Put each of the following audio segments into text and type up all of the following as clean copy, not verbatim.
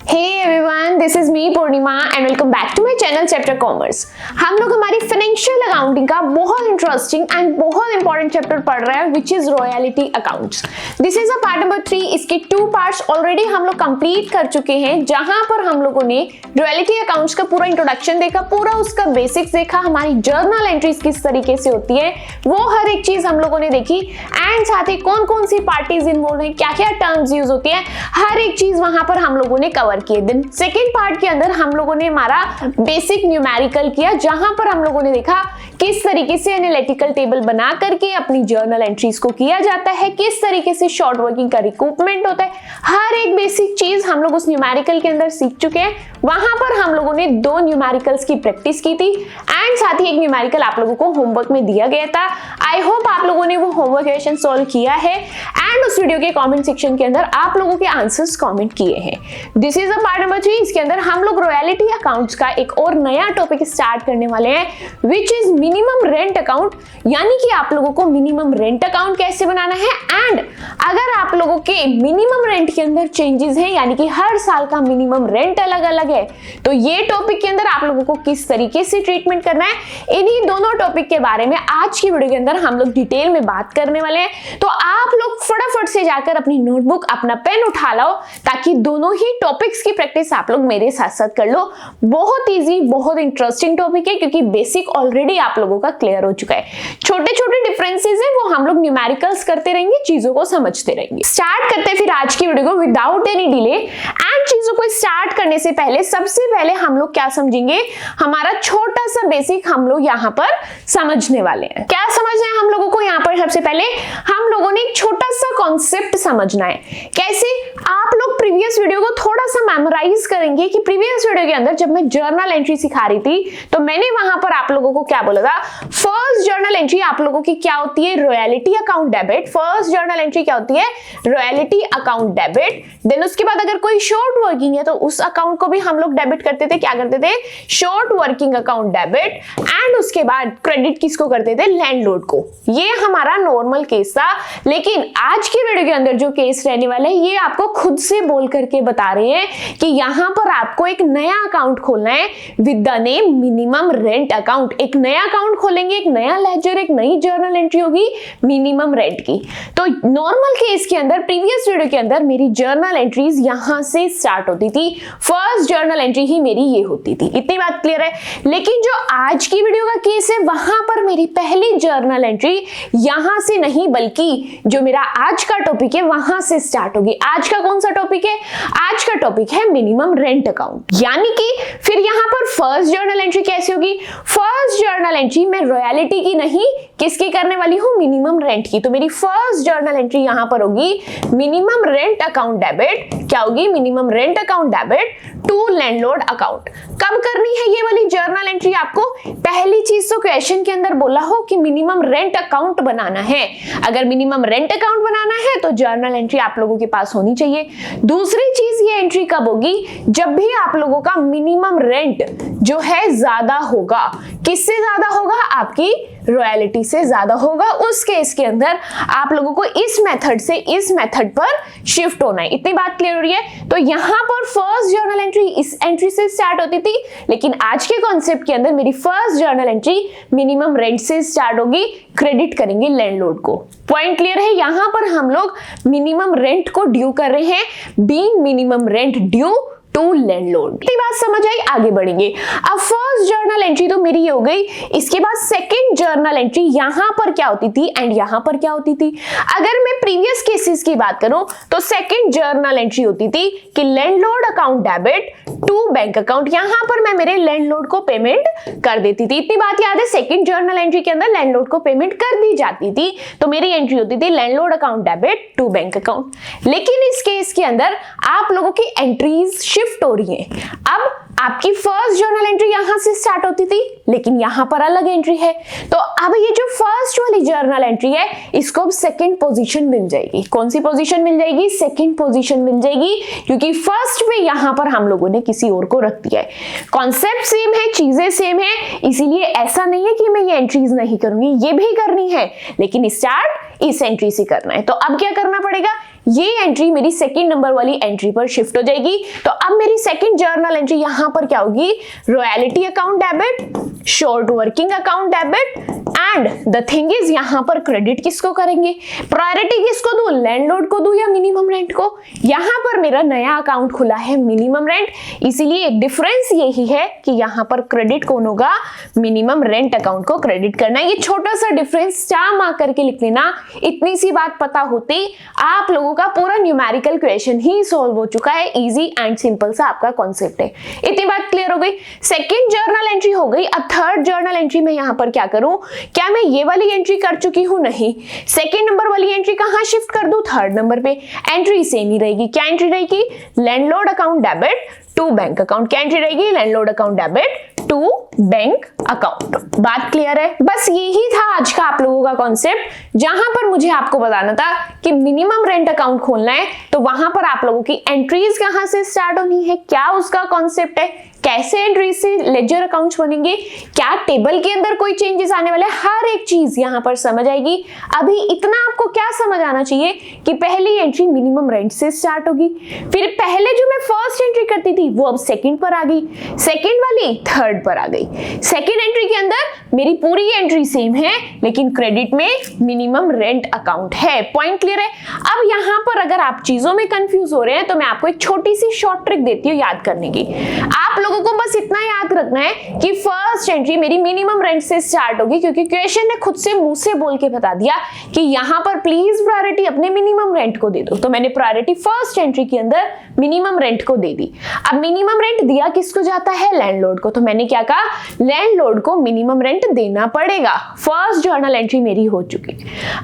Hey everyone, this is me Purnima and welcome back to my channel chapter commerce. हम लोग हमारी financial accounting का बहुत interesting and बहुत इंपॉर्टेंट चैप्टर पढ़ रहे हैं which is royalty accounts. This is a part number 3। इसके 2 पार्ट्स ऑलरेडी हम लोग कंप्लीट कर चुके हैं, जहां पर हम लोगों ने रॉयल्टी अकाउंट्स का पूरा इंट्रोडक्शन देखा, पूरा उसका बेसिक्स देखा, हमारी जर्नल एंट्रीज किस तरीके से होती है वो हर एक चीज हम लोगों ने देखी, एंड साथ ही कौन कौन सी पार्टीज इन्वॉल्व है, क्या क्या टर्म्स यूज होती है, हर एक चीज वहां पर हम लोगों ने कवर किए। देन सेकेंड पार्ट के अंदर हम लोगों ने हमारा बेसिक न्यूमेरिकल किया, जहां पर हम लोगों ने देखा किस तरीके से एनालिटिकल टेबल बना करके अपनी जर्नल एंट्रीज को किया जाता है, किस तरीके से शॉर्ट वर्किंग का रिकूपमेंट होता है, हर एक बेसिक चीज हम लोग उस न्यूमेरिकल के अंदर सीख चुके हैं। वहां पर हम लोगों ने 2 न्यूमेरिकल्स की प्रैक्टिस की थी एंड साथ ही एक न्यूमेरिकल आप लोगों को होमवर्क में दिया गया था। आई होप आप लोगों ने वो होमवर्क क्वेश्चन सॉल्व किया है एंड उस वीडियो के कमेंट सेक्शन के अंदर आप लोगों के आंसर्स कमेंट किए हैं। This is a part number 3। इसके अंदर हम लोग रॉयल्टी अकाउंट्स का एक और नया टॉपिक स्टार्ट करने वाले हैं विच इज मिनिमम रेंट अकाउंट, यानी कि आप लोगों को मिनिमम रेंट अकाउंट कैसे बनाना है, एंड अगर आप लोगों के मिनिमम रेंट के अंदर चेंजेस हैं, यानी कि हर साल का मिनिमम रेंट अलग अलग है, तो ये टॉपिक के अंदर आप लोगों को किस तरीके से ट्रीटमेंट करना है, इन्हीं दोनों टॉपिक के बारे में आज की वीडियो के अंदर हम लोग डिटेल में बात करने वाले हैं। तो आप लोग फटाफट से जाकर अपनी नोटबुक अपना पेन उठा लो ताकि दोनों ही टॉपिक्स की प्रैक्टिस आप लोग मेरे साथ साथ कर लो। बहुत इजी, बहुत इंटरेस्टिंग टॉपिक है क्योंकि बेसिक ऑलरेडी आप लोगों का क्लियर हो चुका है। छोटे छोटे डिफरेंसेस है वो हम लोग न्यूमेरिकल्स करते रहेंगे, चीजों को समझते रहेंगे। स्टार्ट करते हैं फिर आज की वीडियो को विदाउट एनी डिले। एंड चीजों को स्टार्ट करने से पहले सबसे पहले हम लोग क्या समझेंगे, हमारा छोटा सा बेसिक हम लोग यहाँ पर समझने वाले हैं। क्या समझना है हम लोगों को यहाँ पर? सबसे पहले हम लोगों ने एक छोटा सा कॉन्सेप्ट समझना है। कैसे? आप लोग प्रीवियस वीडियो को थोड़ा सा मेमोराइज करेंगे कि प्रीवियस वीडियो के अंदर जब मैं जर्नल एंट्री सिखा रही थी तो मैंने वहां पर आप लोगों को क्या बोला था, फर्स्ट जर्नल एंट्री आप लोगों की क्या होती है, royalty account debit. First journal entry क्या होती है, रॉयल्टी अकाउंट डेबिट। देन उसके बाद अगर कोई शॉर्ट वर्किंग है तो उस अकाउंट को भी हम लोग डेबिट करते थे, क्या करते थे, short working account debit. And उसके बाद क्रेडिट किसको करते थे, लैंडलॉर्ड को। ये हमारा नॉर्मल केस था, लेकिन आज की वीडियो के अंदर जो केस रहने वाला है ये आपको खुद से बोल करके बता रहे हैं कि यहां पर आपको एक नया अकाउंट खोलना है with the name minimum rent account. एक नया अकाउंट खोलेंगे, एक नया लेजर, एक नई जर्नल एंट्री होगी मिनिमम रेंट की। तो नॉर्मल केस के अंदर प्रीवियस वीडियो के अंदर मेरी जर्नल एंट्रीज यहां से स्टार्ट होती थी, फर्स्ट जर्नल एंट्री ही मेरी ये होती थी। इतनी बात क्लियर है। लेकिन जो आज की वीडियो का केस है वहां पर मेरी पहली जर्नल एंट्री यहां से नहीं बल्कि जो मेरा आज का टॉपिक है वहां से स्टार्ट होगी। आज का कौन सा टॉपिक है? आज का टॉपिक है मिनिमम रेंट अकाउंट। यानी कि फिर यहां पर फर्स्ट जर्नल एंट्री कैसी होगी, फर्स्ट जर्नल एंट्री मैं रॉयल्टी की नहीं किसकी करने वाली हूं, मिनिमम रेंट की। तो मेरी फर्स्ट जर्नल एंट्री यहां पर होगी मिनिमम रेंट अकाउंट डेबिट। क्या होगी, minimum rent account debit to landlord account. कब करनी है ये वाली जर्नल एंट्री आपको? पहली चीज तो क्वेश्चन के अंदर बोला हो कि मिनिमम रेंट अकाउंट बनाना है। अगर मिनिमम रेंट अकाउंट बनाना है तो जर्नल एंट्री आप लोगों के पास होनी चाहिए। दूसरी चीज ये एंट्री कब होगी, जब भी आप लोगों का मिनिमम रेंट जो है ज्यादा होगा। किससे ज्यादा होगा, आपकी रॉयल्टी से ज्यादा होगा। उस केस के अंदर आप लोगों को इस मेथड से इस मेथड पर शिफ्ट होना है। इतनी बात क्लियर हो रही है? तो यहां पर फर्स्ट जर्नल एंट्री इस एंट्री से स्टार्ट होती थी, लेकिन आज के कॉन्सेप्ट के अंदर मेरी first journal entry minimum rent से स्टार्ट होगी, क्रेडिट करेंगे लैंडलॉर्ड को। पॉइंट क्लियर है? यहां पर हम लोग मिनिमम रेंट को ड्यू कर रहे हैं, being minimum rent due to landlord. इतनी बात समझ आई? आगे बढ़ेंगे। अब फर्स्ट जर्नल एंट्री तो मेरी ये हो गई। इसके बाद सेकंड जर्नल एंट्री यहां पर क्या होती थी एंड यहां पर क्या होती थी? अगर मैं प्रीवियस केसेस की बात करूं तो सेकंड जर्नल एंट्री होती थी कि landlord account debit to bank account. यहां पर मैं मेरे लैंडलॉर्ड को पेमेंट कर देती थी। इतनी बात याद है? सेकंड जर्नल एंट्री के अंदर लैंडलॉर्ड को पेमेंट कर दी जाती थी, तो मेरी एंट्री होती थी landlord account debit to bank account. लेकिन इस केस के अंदर आप लोगों की एंट्रीज शिफ्ट हो रही है। अब आपकी फर्स्ट जर्नल एंट्री यहां से स्टार्ट होती थी, लेकिन यहां पर अलग एंट्री है। तो अब ये जो फर्स्ट वाली जर्नल एंट्री है इसको अब सेकंड पोजीशन मिल जाएगी। कौन सी पोजीशन मिल जाएगी? सेकंड पोजीशन मिल जाएगी, क्योंकि फर्स्ट में यहां पर हम लोगों ने किसी और को रख दिया है। कॉन्सेप्ट सेम है, चीजें सेम है, इसीलिए ऐसा नहीं है कि मैं ये एंट्रीज नहीं करूंगी, ये भी करनी है, लेकिन स्टार्ट इस एंट्री से करना है। तो अब क्या करना पड़ेगा, ये एंट्री मेरी सेकंड नंबर वाली एंट्री पर शिफ्ट हो जाएगी। तो अब मेरी सेकंड जर्नल एंट्री यहां पर क्या होगी, royalty account debit, short working account debit, and the thing is यहां पर क्रेडिट किसको करेंगे, प्रायोरिटी किसको दूं, लैंडलॉर्ड को दूं या मिनिमम रेंट को। यहां पर मेरा नया अकाउंट खुला है मिनिमम रेंट, इसीलिए एक डिफरेंस यही है कि यहां पर क्रेडिट कौन होगा, मिनिमम रेंट अकाउंट को क्रेडिट करना है। ये छोटा सा डिफरेंस स्टार मार्क करके लिख लेना, इतनी सी बात पता होती आप लोगों का पूरा न्यूमेरिकल क्वेश्चन ही सॉल्व हो चुका है। इजी एंड सिंपल सा आपका कॉन्सेप्ट है। इतनी बात क्लियर हो गई। सेकेंड जर्नल एंट्री हो गई। अब थर्ड जर्नल एंट्री में यहां पर क्या करूं, क्या मैं ये वाली एंट्री कर चुकी हूं, नहीं, सेकेंड नंबर वाली एंट्री कहां शिफ्ट कर दूं, थर्ड नंबर पे। एंट्री सेम ही रहेगी, क्या एंट्री रहेगी, landlord account debit to bank account. क्या एंट्री रहेगी, landlord account debit to bank account. बात क्लियर है। बस यही था आज का आप लोगों का कॉन्सेप्ट, जहां पर मुझे आपको बताना था कि मिनिमम रेंट अकाउंट खोलना है तो वहां पर आप लोगों की एंट्रीज कहां से स्टार्ट होनी है, क्या उसका कॉन्सेप्ट है, कैसे एंट्री से लेजर अकाउंट्स बनेंगे, क्या टेबल के अंदर कोई चेंजेस आने वाले, हर एक चीज यहां पर समझ आएगी। अभी इतना आपको क्या समझ आना चाहिए कि पहली एंट्री मिनिमम रेंट से स्टार्ट होगी, फिर पहले जो मैं फर्स्ट एंट्री करती थी वो अब सेकंड पर आ गई, सेकंड वाली थर्ड पर आ गई। सेकंड एंट्री के अंदर मेरी पूरी एंट्री सेम है, लेकिन क्रेडिट में मिनिमम रेंट अकाउंट है। पॉइंट क्लियर है। अब यहां पर अगर आप चीजों में कंफ्यूज हो रहे हैं तो मैं आपको एक छोटी सी शॉर्ट ट्रिक देती हूँ याद करने की। आप लोगों को बस इतना याद रखना है कि फर्स्ट एंट्री मेरी मिनिमम रेंट से स्टार्ट होगी, क्योंकि क्वेश्चन ने खुद से मुंह से बोल के बता दिया कि यहां पर प्लीज प्रायोरिटी अपने मिनिमम रेंट को दे दो। तो मैंने प्रायोरिटी फर्स्ट एंट्री के अंदर मिनिमम रेंट को दे दी। अब मिनिमम रेंट दिया किसको जाता है, लैंडलॉर्ड को। तो मैंने क्या कहा, लैंडलॉर्ड को मिनिमम रेंट देना पड़ेगा। फर्स्ट जर्नल एंट्री मेरी हो चुकी।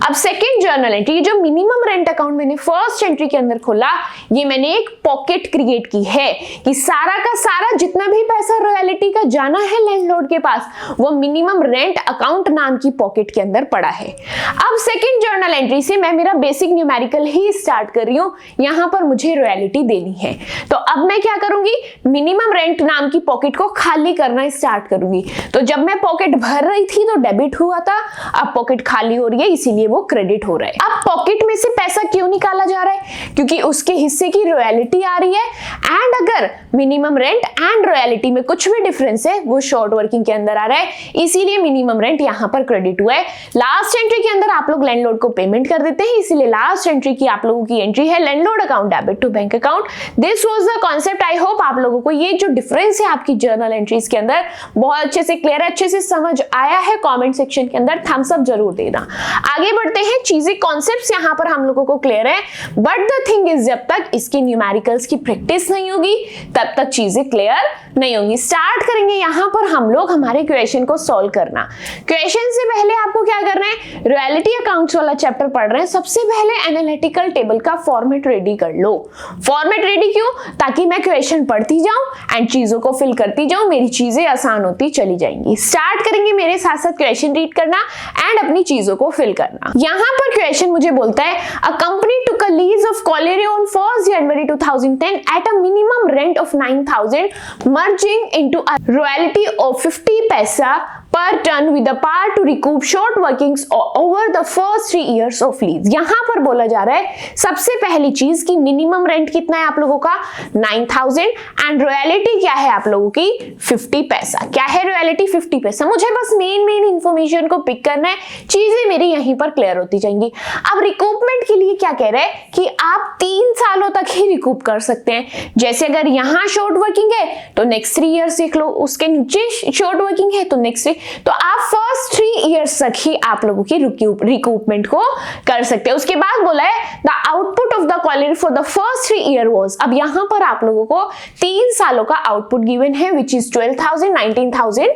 अब सेकंड जर्नल एंट्री, जो मिनिमम रेंट अकाउंट मैंने फर्स्ट एंट्री के अंदर खोला, ये मैंने एक पॉकेट क्रिएट की है कि सारा का सारा जितना भी पैसा रॉयल्टी का जाना है लैंडलॉर्ड के पास, वो मिनिमम रेंट अकाउंट नाम की पॉकेट के अंदर पड़ा है। अब सेकंड जर्नल एंट्री से मैं मेरा बेसिक न्यूमेरिकल ही स्टार्ट कर रही हूं, यहां पर मुझे रॉयल्टी देनी है। तो अब मैं क्या करूंगी, मिनिमम रेंट नाम की पॉकेट को खाली करना स्टार्ट करूंगी। तो जब मैं पॉकेट भर रही थी तो डेबिट हुआ था, अब पॉकेट खाली हो रही है इसीलिए वो क्रेडिट हो रहा है। अब पॉकेट में से पैसा क्यों निकाला जा रहा है, क्योंकि उसके हिस्से की रॉयल्टी आ रही है, एंड अगर मिनिमम रेंट एंड रॉयल्टी में कुछ भी डिफरेंस है वो शॉर्ट वर्किंग के अंदर आ रहा है, इसीलिए मिनिमम रेंट यहां पर क्रेडिट हुआ है। लास्ट एंट्री के अंदर आप लोग लैंडलॉर्ड को पेमेंट कर देते हैं, इसीलिए लास्ट एंट्री की आप लोगों की एंट्री है landlord account debit to bank account. This was the concept. I hope आप लोगों को ये जो डिफरेंस है आपकी जर्नल एंट्रीज के अंदर बहुत अच्छे से क्लियर है, अच्छे से समझ आया है। कमेंट सेक्शन के अंदर थम्स अप जरूर देना। आगे बढ़ते हैं, चीजें कॉन्सेप्ट्स यहां पर हम लोगों को क्लियर है, बट द थिंग इज जब तक इसकी न्यूमेरिकल्स की प्रैक्टिस नहीं होगी तब तक चीजें क्लियर नहीं होंगी। स्टार्ट करेंगे यहां पर हम लोग हमारे क्वेश्चन को सॉल्व करना। क्वेश्चन से पहले आपको क्या करना है, रॉयल्टी अकाउंट्स वाला चैप्टर पढ़ रहे हैं, सबसे पहले एनालिटिकल टेबल का फॉर्मेट रेडी कर लो। फॉर्मेट रेडी क्यों, ताकि मैं क्वेश्चन पढ़ती जाऊं एंड चीजों को फिल करती जाऊं, मेरी चीजें आसान होती चली जाएंगी। स्टार्ट करेंगे मेरे साथ साथ क्वेश्चन रीड करना एंड अपनी चीजों को फिल करना। यहां पर क्वेश्चन मुझे बोलता है, a company took a lease of Colliery on 1st January 2010 at a minimum rent of 9,000, merging into a royalty of 50 paisa per ton with the power to recoup short workings over the first 3 years of lease। यहां पर बोला जा रहा है सबसे पहली चीज की मिनिमम रेंट कितना है आप लोगों का 9,000 एंड रॉयल्टी क्या है आप लोगों की 50 पैसा। क्या है रॉयल्टी 50 पैसा। मुझे बस मेन इंफॉर्मेशन को पिक करना है, चीजें मेरी यहीं पर क्लियर होती जाएंगी। अब रिकूपमेंट के लिए क्या कह रहे हैं कि आप 3 सालों तक ही रिकूप कर सकते हैं। जैसे अगर यहां शॉर्ट वर्किंग है तो नेक्स्ट 3 ईयर्स देख लो, उसके नीचे शॉर्ट वर्किंग है तो नेक्स्ट, तो आप फर्स्ट 3 इयर्स तक ही आप लोगों की रिकूपमेंट को कर सकते हैं। उसके बाद बोला है the output of the college for the first 3 year was. अब यहां पर आप लोगों को 3 सालों का आउटपुट गिवन है विच इज 12,000, 19,000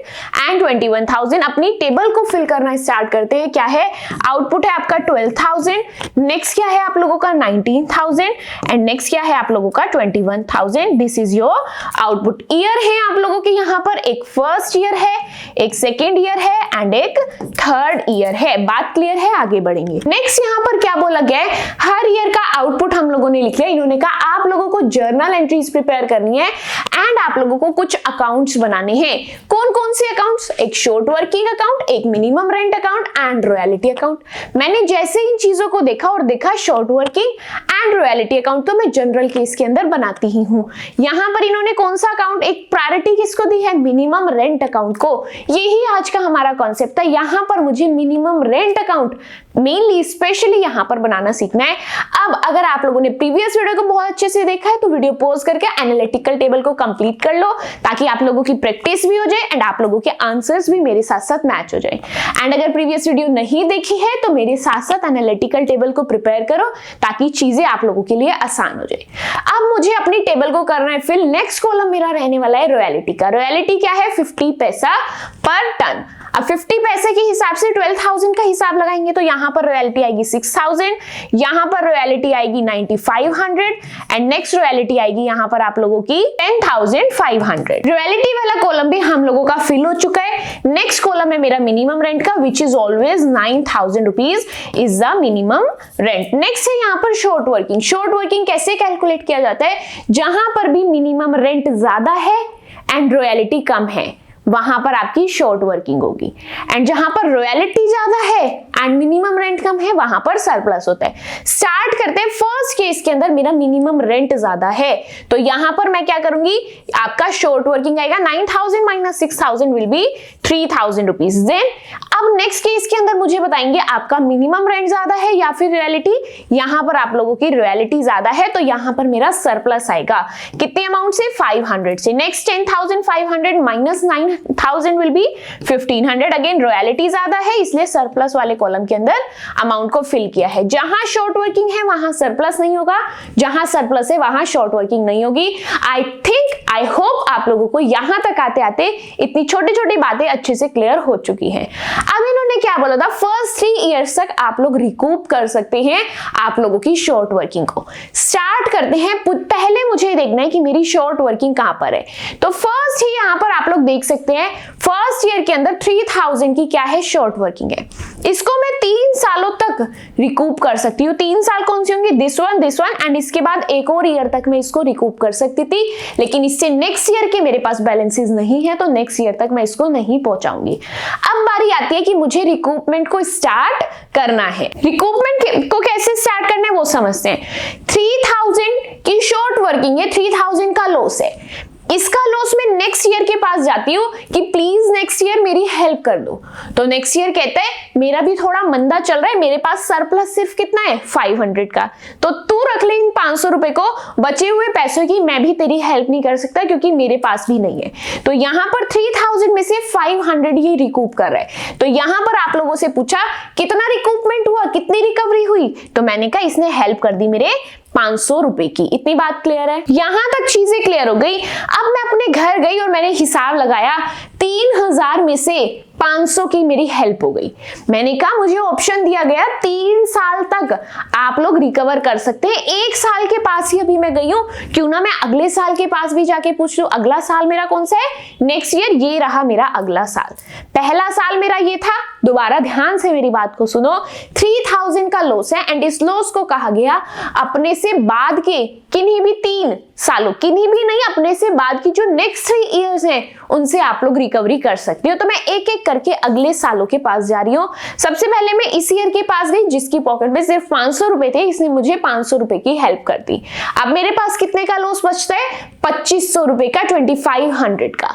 एंड 21,000। अपनी टेबल को फिल करना स्टार्ट करते हैं। क्या है आउटपुट है आपका 12,000, नेक्स्ट क्या है आप लोगों का 19,000 एंड नेक्स्ट क्या है आप लोगों का 21,000। This is your output. Year है आप लोगों के यहां पर एक फर्स्ट ईयर है, एक सेकेंड ईयर है एंड एक थर्ड ईयर है। बात क्लियर है, आगे बढ़ेंगे। नेक्स्ट यहां पर क्या बोला गया है, हर ईयर का आउटपुट हम लोगों ने लिख लिया। इन्होंने कहा आप लोगों को जर्नल एंट्रीज प्रिपेयर करनी है एंड आप लोगों को कुछ अकाउंट्स बनाने हैं। कौन कौन से अकाउंट्स? एक शॉर्ट वर्किंग अकाउंट, एक minimum rent account and royalty account. मैंने जैसे इन चीजों को देखा और देखा short working and royalty account तो मैं जनरल केस के अंदर बनाती ही हूं। यहां पर इन्होंने कौन सा अकाउंट, एक प्रायोरिटी किसको दी है? मिनिमम रेंट अकाउंट को। यही आज का हमारा कॉन्सेप्ट था। यहां पर मुझे minimum rent account mainly specially यहां पर बनाना सीखना है। अब अगर आप लोगों ने प्रीवियस वीडियो को बहुत अच्छे से देखा है तो वीडियो पॉज करके एनालिटिकल टेबल को कंप्लीट कर लो ताकि आप लोगों की प्रैक्टिस भी हो जाए एंड आप लोगों के आंसर्स भी मेरे साथ साथ मैच हो जाए। एंड अगर प्रीवियस वीडियो नहीं देखी है तो मेरे साथ साथ एनालिटिकल टेबल को प्रिपेयर करो ताकि चीजें आप लोगों के लिए आसान हो जाए। अब मुझे अपनी टेबल को करना है फिल। नेक्स्ट कॉलम मेरा रहने वाला है रॉयल्टी का। रॉयल्टी क्या है? 50 पैसा पर टन। अब 50 पैसे के हिसाब से 12,000 का हिसाब लगाएंगे तो यहां पर रॉयल्टी आएगी 6,000, यहां पर रॉयल्टी आएगी 9,500 एंड नेक्स्ट रॉयल्टी आएगी यहां पर आप लोगों की 10,500। रॉयल्टी वाला कॉलम भी हम लोगों का फिल हो चुका है। नेक्स्ट कॉलम है मेरा मिनिमम रेंट का which is always 9,000 rupees is the minimum rent. Next है यहां पर शॉर्ट वर्किंग। शॉर्ट वर्किंग कैसे कैलकुलेट किया जाता है? जहां पर भी मिनिमम रेंट ज्यादा है एंड रॉयल्टी कम है वहां पर आपकी शॉर्ट वर्किंग होगी एंड जहां पर रॉयल्टी ज्यादा है एंड मिनिमम रेंट कम है वहां पर सरप्लस होता है। स्टार्ट करते हैं फर्स्ट केस के अंदर। मेरा मिनिमम रेंट ज्यादा है तो यहां पर मैं क्या करूंगी, आपका शॉर्ट वर्किंग आएगा 9,000 minus 6,000 will be 3,000 rupees. Then अब नेक्स्ट केस के अंदर मुझे बताएंगे आपका मिनिमम रेंट ज्यादा है या फिर रॉयल्टी। यहां पर आप लोगों की रॉयल्टी ज्यादा है तो यहां पर मेरा सरप्लस आएगा कितने अमाउंट से? 500 से। Next 10,500 minus 9,000 will be 1,500। Again royalty ज्यादा है इसलिए सरप्लस वाले कॉलम के अंदर अमाउंट को फिल किया है। जहां शॉर्ट वर्किंग है वहां सरप्लस नहीं होगा, जहां सरप्लस है वहां शॉर्ट वर्किंग नहीं होगी। आई होप आप लोगों को यहां तक आते आते इतनी छोटी छोटी बातें अच्छे से क्लियर हो चुकी हैं। अब इन्होंने क्या बोला था? फर्स्ट 3 इयर्स तक आप लोग रिकूप कर सकते हैं आप लोगों की शॉर्ट वर्किंग को। स्टार्ट करते हैं। पहले मुझे देखना है कि मेरी शॉर्ट वर्किंग कहां पर है। तो फर्स्ट ही यहां पर आप लोग देख सकते हैं फर्स्ट ईयर के अंदर 3,000 की क्या है? शॉर्ट वर्किंग है। इसको मैं 3 सालों तक रिकूप कर सकती हूँ। 3 साल कौन से होंगे? दिस वन एंड इसके बाद एक और ईयर तक मैं इसको रिकूप कर सकती थी, लेकिन इससे नेक्स्ट ईयर के मेरे पास बैलेंसेस नहीं है तो नेक्स्ट ईयर तक मैं इसको नहीं पहुंचाऊंगी। अब बारी आती है कि मुझे रिकूपमेंट को स्टार्ट करना है। रिकूपमेंट को कैसे स्टार्ट करना है वो समझते हैं। 3,000 की शॉर्ट वर्किंग है, 3,000 का लॉस है। इसका लॉस मैं नेक्स्ट ईयर के पास जाती हूँ कि प्लीज नेक्स्ट ईयर मेरी हेल्प कर दो। तो नेक्स्ट ईयर कहते हैं मेरा भी थोड़ा मंदा चल रहा है, मेरे पास सरप्लस सिर्फ कितना है? 500 का। तो तू रख ले इन 500 रुपए को, बचे हुए पैसों की मैं भी तेरी हेल्प नहीं कर सकता क्योंकि मेरे पास भी नहीं है। तो यहाँ पर 3,000 में से 500 ही रिकूप कर रहा है। तो यहाँ पर आप लोगों से पूछा कितना रिकूपमेंट हुआ, कितनी रिकवरी हुई? तो मैंने कहा इसने हेल्प कर दी मेरे 500 रुपए की। इतनी बात क्लियर है? यहां तक चीजें क्लियर हो गई। अब मैं अपने घर गई और मैंने हिसाब लगाया, 3,000 में से 500 की मेरी हेल्प हो गई। मैंने कहा मुझे ऑप्शन दिया गया 3 साल तक आप लोग रिकवर कर सकते हैं। 1 साल के पास ही अभी मैं गई हूं, क्यों ना मैं अगले साल के पास भी जाके पूछ लूं। अगला साल मेरा कौन सा है? Next year. ये रहा मेरा अगला साल। पहला साल मेरा ये था। दोबारा ध्यान से मेरी बात को सुनो। 3,000 का लॉस है एंड इस लॉस को कहा गया अपने से बाद के किन्हीं भी 3 सालों, किन्हीं भी नहीं, अपने से बाद की जो नेक्स्ट 3 इयर्स हैं उनसे आप लोग रिकवरी कर सकते हो। तो मैं एक एक करके अगले सालों के पास जा रही हूँ। सबसे पहले मैं इस ईयर के पास गई जिसकी पॉकेट में सिर्फ 500 रुपए थे, इसने मुझे 500 रुपए की हेल्प कर दी। अब मेरे पास कितने का लॉस बचता है? 2,500 रुपए का, 2,500 का।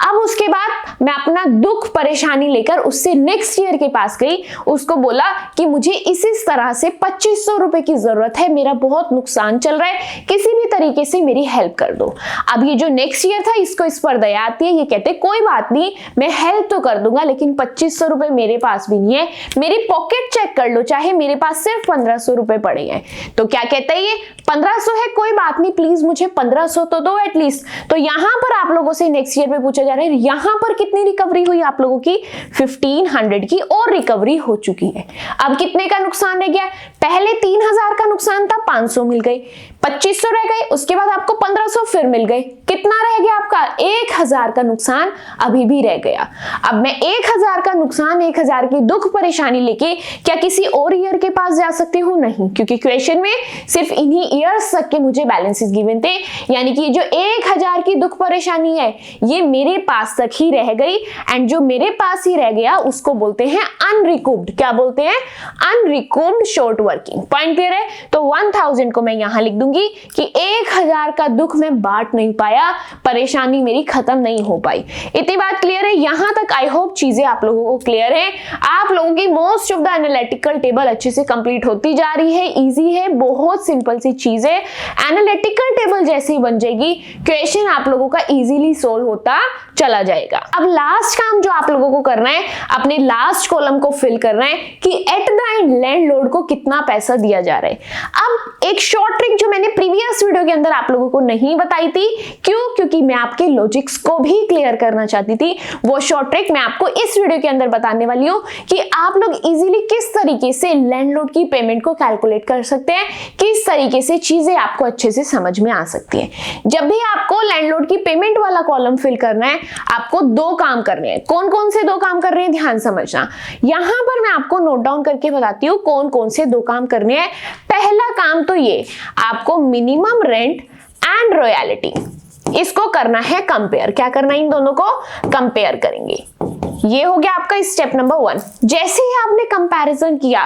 अब उसके बाद मैं अपना दुख परेशानी लेकर उससे नेक्स्ट ईयर के पास गई, उसको बोला कि मुझे इस तरह से 2,500 रुपए की जरूरत है, मेरा बहुत नुकसान चल रहा है, किसी भी तरीके से मेरी हेल्प कर दो। अब ये जो नेक्स्ट ईयर था इसको इस पर दया आती है, ये कहते कोई बात नहीं मैं हेल्प तो कर दूंगा लेकिन 2,500 रुपए मेरे पास भी नहीं है, मेरी पॉकेट चेक कर लो, चाहे मेरे पास सिर्फ 1,500 रुपए पड़े हैं। तो क्या कहता है ये? 1,500 है, कोई बात नहीं, प्लीज मुझे 1,500 तो दो एटलीस्ट। तो यहां पर आप लोगों से नेक्स्ट ईयर में पूछा जा रहा है यहां पर कितनी रिकवरी हुई आप लोगों की? 1,500 की और रिकवरी हो चुकी है। अब कितने का नुकसान रह गया? पहले 3,000 का नुकसान था, 500 मिल गए। 2500 रह गए, उसके बाद आपको 1500 फिर मिल गए, कितना रह गया आपका 1000 का नुकसान अभी भी रह गया। अब मैं 1000 का नुकसान, 1000 की दुख परेशानी लेके क्या किसी और ईयर के पास जा सकती हूँ? नहीं, क्योंकि क्वेश्चन में सिर्फ इन्हीं ईयर्स तक के मुझे बैलेंसेस गिवन थे, यानी कि जो 1000 की दुख परेशानी है ये मेरे पास तक ही रह गई, एंड जो मेरे पास ही रह गया उसको बोलते हैं अनरिकूव्ड। क्या बोलते हैं? अनरिकूव्ड शॉर्ट वर्किंग। पॉइंट क्लियर है? तो 1000 को मैं यहां लिख दूंगी कि 1000 का दुख मैं बांट नहीं पाया, परेशानी मेरी खत्म नहीं हो पाई। इतनी बात क्लियर है? यहां तक आई होप चीजें आप लोगों को क्लियर है। आप लोगों की most of the analytical table अच्छे से कंप्लीट होती जा रही है, इजी है, बहुत सिंपल सी चीज है। एनालिटिकल टेबल जैसे ही बन जाएगी क्वेश्चन आप लोगों का इजीली सोल्व होता चला जाएगा। अब लास्ट काम जो आप लोगों को करना है, अपने लास्ट कॉलम को फिल करना है कि एट द एंड लैंडलॉर्ड को कितना पैसा दिया जा रहा है। अब एक शॉर्ट ट्रिक जो मैंने प्रीवियस वीडियो के अंदर आप लोगों को नहीं बताई थी, क्यों? क्योंकि मैं आपके लॉजिक्स को भी क्लियर करना चाहती थी। वो शॉर्ट ट्रिक मैं आपको इस वीडियो के अंदर बताने वाली हूं कि आप लोग इजीली किस तरीके से लैंडलॉर्ड की पेमेंट को कैलकुलेट कर सकते हैं, किस तरीके से चीजें आपको अच्छे से समझ में आ सकती है। जब भी आपको लैंडलॉर्ड की पेमेंट वाला कॉलम फिल करना है, आपको दो काम करने हैं। कौन कौन से दो काम करने हैं, ध्यान समझना। यहां पर मैं आपको नोट डाउन करके बताती हूं कौन कौन से दो काम करने हैं। पहला काम तो ये, आपको मिनिमम रेंट एंड रॉयल्टी इसको करना है कंपेयर। क्या करना है? इन दोनों को कंपेयर करेंगे। ये हो गया आपका स्टेप नंबर 1। जैसे ही आपने कंपैरिजन किया,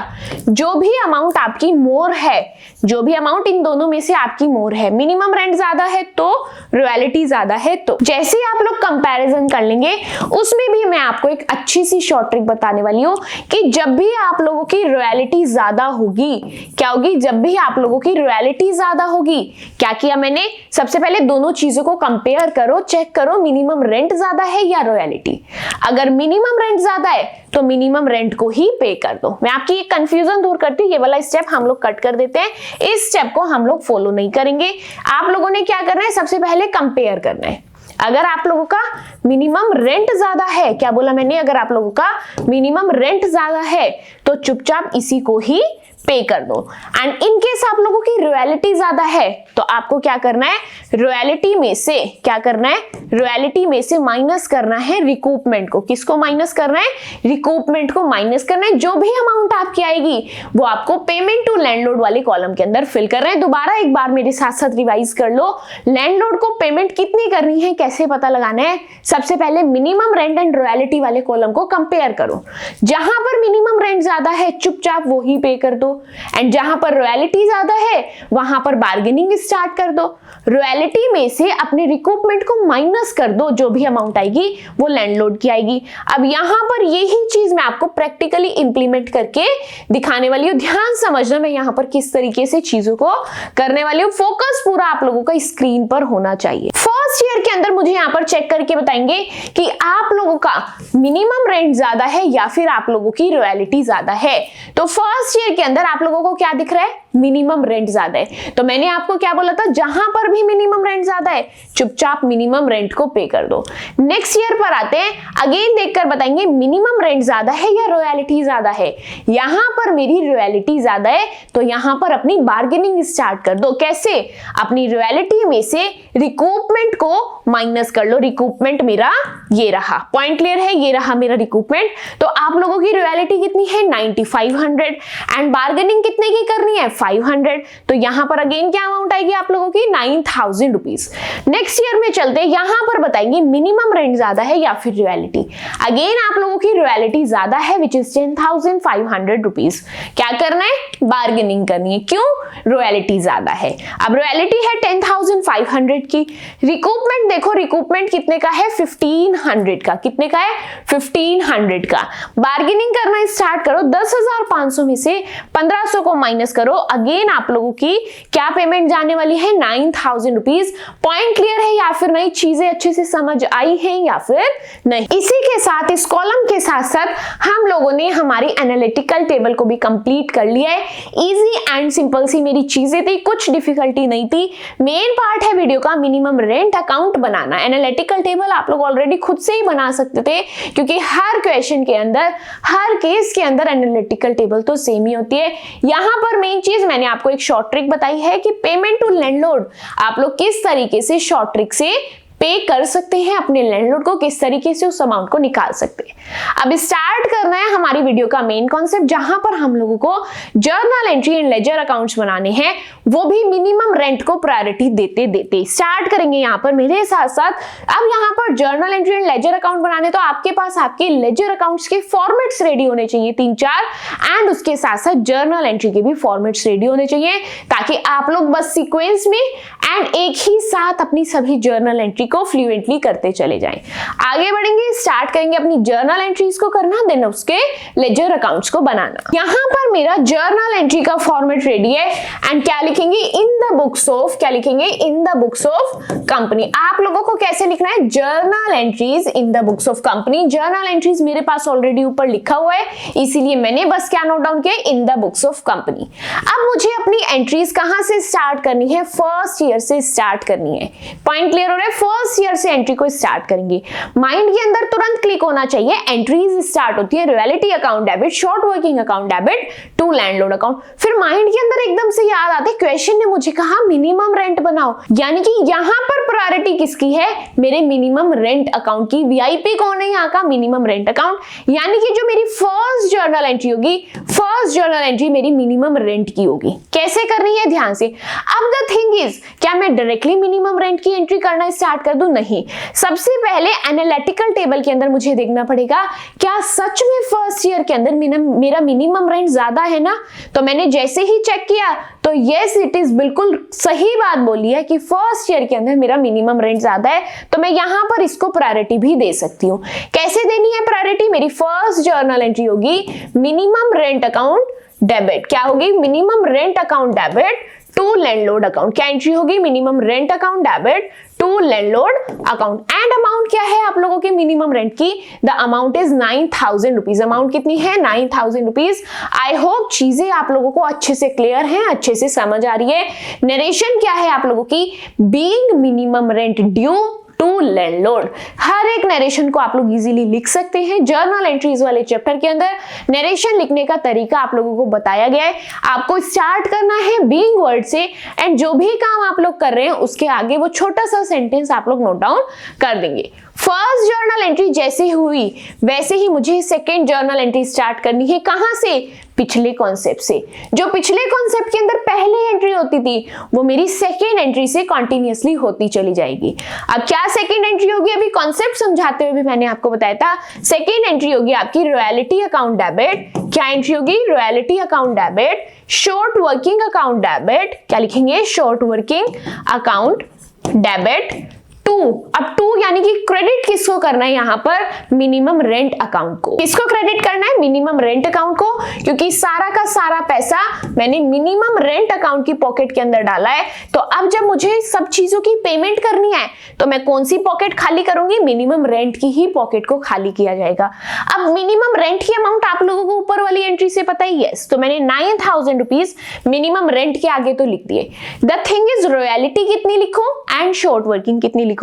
जो भी अमाउंट आपकी मोर है, जो भी अमाउंट इन दोनों में से आपकी मोर है, मिनिमम रेंट ज्यादा है तो रॉयल्टी ज्यादा है, तो जैसे ही आप लोग कंपैरिजन कर लेंगे, उसमें भी मैं आपको एक अच्छी सी शॉर्ट ट्रिक बताने वाली हूँ कि जब भी आप लोगों की रॉयल्टी ज्यादा होगी, क्या होगी? जब भी आप लोगों की रॉयल्टी ज्यादा होगी, क्या किया मैंने? सबसे पहले दोनों चीजों को कंपेयर करो, चेक करो मिनिमम रेंट ज्यादा है या रॉयल्टी। अगर मिनिमम रेंट ज्यादा है तो मिनिमम रेंट को ही पे कर दो। मैं आपकी ये कंफ्यूजन दूर करती हूँ, ये वाला स्टेप हम लोग कट कर देते हैं, इस स्टेप को हम लोग फॉलो नहीं करेंगे। आप लोगों ने क्या करना है? सबसे पहले कंपेयर करना है। अगर आप लोगों का मिनिमम रेंट ज्यादा है, क्या बोला मैंने? अगर आप लोगों का मिनिमम रेंट ज्यादा है तो चुपचाप इसी को ही पे कर दो। एंड इन केस आप लोगों की रॉयल्टी ज्यादा है तो आपको क्या करना है? रॉयल्टी में से क्या करना है? रॉयल्टी में से माइनस करना है रिकूपमेंट को। किसको माइनस करना है? रिकूपमेंट को माइनस करना है। जो भी अमाउंट आपकी आएगी वो आपको पेमेंट टू लैंडलॉर्ड वाले कॉलम के अंदर फिल कर रहे हैं। दोबारा एक बार मेरे साथ साथ रिवाइज कर लो। लैंडलॉर्ड को पेमेंट कितनी करनी है, कैसे पता लगाना है? सबसे पहले मिनिमम रेंट एंड रॉयल्टी वाले कॉलम को कंपेयर करो। जहां पर मिनिमम रेंट ज्यादा है चुपचाप वो ही पे कर दो, एंड जहां पर रॉयल्टी ज्यादा है वहां पर बार्गेनिंग स्टार्ट कर दो। रॉयल्टी में से अपने रिकूपमेंट को माइनस कर दो, जो भी अमाउंट आएगी वो लैंडलॉर्ड की आएगी। अब यहां पर यही चीज मैं आपको प्रैक्टिकली इंप्लीमेंट करके दिखाने वाली हूं। ध्यान समझना मैं यहां पर किस तरीके से चीजों को करने वाली हूं। फोकस पूरा आप लोगों का स्क्रीन पर होना चाहिए। फर्स्ट ईयर के अंदर मुझे यहां पर चेक करके बताएंगे कि आप लोगों का मिनिमम रेंट ज्यादा है या फिर आप लोगों की रॉयल्टी ज्यादा है। तो फर्स्ट ईयर के अंदर आप लोगों को क्या दिख रहा है? मिनिमम रेंट ज्यादा है। तो मैंने आपको क्या बोला था? जहां पर भी मिनिमम रेंट ज्यादा है चुपचाप मिनिमम रेंट को पे कर दो। नेक्स्ट ईयर पर आते हैं, अगेन देखकर बताएंगे मिनिमम रेंट ज्यादा है या रॉयल्टी ज्यादा है। यहां पर मेरी रॉयल्टी ज्यादा है तो यहां पर अपनी बार्गेनिंग स्टार्ट कर दो। कैसे? अपनी रॉयल्टी में से रिकूपमेंट को माइनस कर लो। रिकूपमेंट मेरा ये रहा। पॉइंट क्लियर है? ये रहा मेरा रिकूपमेंट। तो आप लोगों की रॉयल्टी कितनी है? 9500 एंड बार्गेनिंग कितने की करनी है? 500। तो यहां पर अगेन क्या अमाउंट आएगी आप लोगों की? 9000 रुपीज। नेक्स्ट ईयर में चलते हैं, यहां पर बताएंगे मिनिमम रेंट ज्यादा है या फिर रॉयल्टी। अगेन आप लोगों की रॉयल्टी ज्यादा है विच इज 10,500 रुपीज। क्या करना है? बार्गेनिंग करनी है। क्यों? रॉयल्टी ज्यादा है। अब रॉयल्टी है 10,500 की। रिकूपमेंट देखो, रिकूपमेंट कितने का है? 1500 का। कितने का है? 1500 का। बार्गेनिंग करना स्टार्ट करो। 10,500 में से 1500 को माइनस करो। अगेन आप लोगों की क्या पेमेंट जाने वाली है? 9000 रुपीज। पॉइंट क्लियर है या फिर नहीं? चीजें अच्छे से समझ आई हैं या फिर नहीं? इसी के साथ इस कॉलम के साथ साथ हम लोगों ने हमारी एनालिटिकल टेबल को भी कंप्लीट कर लिया है। इजी एंड सिंपल सी मेरी चीजें थी, कुछ डिफिकल्टी नहीं थी। मेन पार्ट है वीडियो का मिनिमम रेंट अकाउंट बनाना। एनालिटिकल टेबल आप लोग ऑलरेडी खुद से ही बना सकते थे, क्योंकि हर क्वेश्चन के अंदर, हर केस के अंदर एनालिटिकल टेबल तो सेम ही होती है। यहाँ पर मेन चीज मैंने आपको एक शॉर्ट ट्रिक बताई है कि पेमेंट टू लैंडलॉर्ड आप लोग किस तरीके से शॉर्ट ट्रिक से पे कर सकते हैं, अपने लैंडलॉर्ड को किस तरीके से उस अमाउंट को निकाल सकते हैं। अब स्टार्ट करना है हमारी वीडियो का मेन कॉन्सेप्ट, जहां पर हम लोगों को journal entry and ledger accounts बनाने हैं, वो भी मिनिमम रेंट को प्रायोरिटी देते देते स्टार्ट करेंगे यहाँ पर मेरे साथ साथ। अब यहाँ पर journal entry and ledger account बनाने तो आपके पास आपके लेजर अकाउंट्स के फॉर्मेट्स रेडी होने चाहिए 3-4, एंड उसके साथ साथ जर्नल एंट्री के भी फॉर्मेट्स रेडी होने चाहिए, ताकि आप लोग बस सीक्वेंस में एंड एक ही साथ अपनी सभी जर्नल एंट्री को फ्लुएंटली करते चले जाएं। आगे बढ़ेंगे, स्टार्ट करेंगे अपनी जर्नल एंट्रीज को करना, देन उसके लेजर अकाउंट्स को बनाना। यहाँ पर मेरा जर्नल एंट्री का फॉर्मेट रेडी है, एंड क्या लिखेंगे इन द बुक्स ऑफ, क्या लिखेंगे in the books of company. आप लोगों को कैसे लिखना है, journal entries in the books of company. Journal entries मेरे पास ऑलरेडी ऊपर लिखा हुआ है, इसीलिए मैंने बस क्या नोट डाउन किया, in the books of company. अब मुझे अपनी एंट्रीज कहां से स्टार्ट करनी है, फर्स्ट ईयर से स्टार्ट करनी है। पॉइंट क्लियर हो रहा है, फर्स्ट ईयर से एंट्री को स्टार्ट करेंगे। माइंड के अंदर तुरंत क्लिक होना चाहिए, एंट्रीज स्टार्ट होती है royalty account debit, short working account debit to landlord account. फिर माइंड के अंदर एकदम से याद आते, क्वेश्चन ने मुझे कहा मिनिमम रेंट बनाओ, यानी कि यहां पर प्रायोरिटी किसकी है, मेरे मिनिमम रेंट अकाउंट की। वीआईपी कौन है यहाँ का, मिनिमम रेंट अकाउंट, यानी कि जो मेरी फर्स्ट जर्नल एंट्री होगी, फर्स्ट जर्नल एंट्री मेरी मिनिमम रेंट की होगी। कैसे करनी है, ध्यान से। अब द थिंग इज, क्या मैं डायरेक्टली मिनिमम रेंट की एंट्री करना स्टार्ट कर दूं, नहीं। सबसे पहले एनालिटिकल टेबल के अंदर मुझे देखना पड़ेगा, क्या सच में फर्स्ट ईयर के अंदर मेरा मिनिमम रेंट ज्यादा है ना। तो मैंने जैसे ही चेक किया तो यस इट इज, बिल्कुल सही बात बोली है कि फर्स्ट ईयर के अंदर मेरा मिनिमम रेंट ज्यादा है, तो मैं यहां पर इसको प्रायोरिटी भी दे सकती हूं। कैसे देनी है प्रायोरिटी, मेरी फर्स्ट जर्नल एंट्री होगी मिनिमम रेंट अकाउंट डेबिट, क्या होगी, minimum rent account debit to landlord account. क्या एंट्री होगी, minimum rent account debit to landlord account. And amount क्या है आप लोगों के मिनिमम रेंट की, the amount is 9,000 rupees. Amount कितनी है, 9,000 रुपीज। आई होप चीजें आप लोगों को अच्छे से क्लियर हैं, अच्छे से समझ आ रही है। नरेशन क्या है आप लोगों की, being minimum rent due to landlord. हर एक नरेशन को आप लोग इजीली लिख सकते हैं। जर्नल एंट्रीज वाले चैप्टर के अंदर नरेशन लिखने का तरीका आप लोगों को बताया गया है। आपको स्टार्ट करना है बीइंग वर्ड से, एंड जो भी काम आप लोग कर रहे हैं उसके आगे वो छोटा सा सेंटेंस आप लोग नोट डाउन कर देंगे। फर्स्ट जर्नल एंट्री जैसे हुई वैसे ही मुझे सेकेंड जर्नल एंट्री स्टार्ट करनी है। कहां से, पिछले कॉन्सेप्ट से। जो पिछले कॉन्सेप्ट के अंदर पहले एंट्री होती थी वो मेरी सेकेंड एंट्री से कंटिन्यूअसली होती चली जाएगी। अब क्या सेकेंड एंट्री होगी, अभी कॉन्सेप्ट समझाते हुए भी मैंने आपको बताया था। सेकेंड एंट्री होगी आपकी रॉयल्टी अकाउंट डेबिट। क्या एंट्री होगी, royalty account debit, short working account debit. क्या लिखेंगे, short working account debit to. अब टू यानी कि क्रेडिट किसको करना है यहाँ पर, मिनिमम रेंट अकाउंट को। किसको क्रेडिट करना है, मिनिमम रेंट अकाउंट को, क्योंकि सारा का सारा पैसा मैंने मिनिमम रेंट अकाउंट की पॉकेट के अंदर डाला है। तो अब जब मुझे सब चीजों की पेमेंट करनी है तो मैं कौन सी पॉकेट खाली करूंगी, मिनिमम रेंट की ही पॉकेट को खाली किया जाएगा। अब मिनिमम रेंट की अमाउंट आप लोगों को ऊपर वाली एंट्री से पता ही है, तो मैंने 9,000 रुपीज मिनिमम रेंट के आगे तो लिख दिए। द थिंग इज रॉयल्टी कितनी लिखूं एंड शॉर्ट वर्किंग कितनी लिखूं।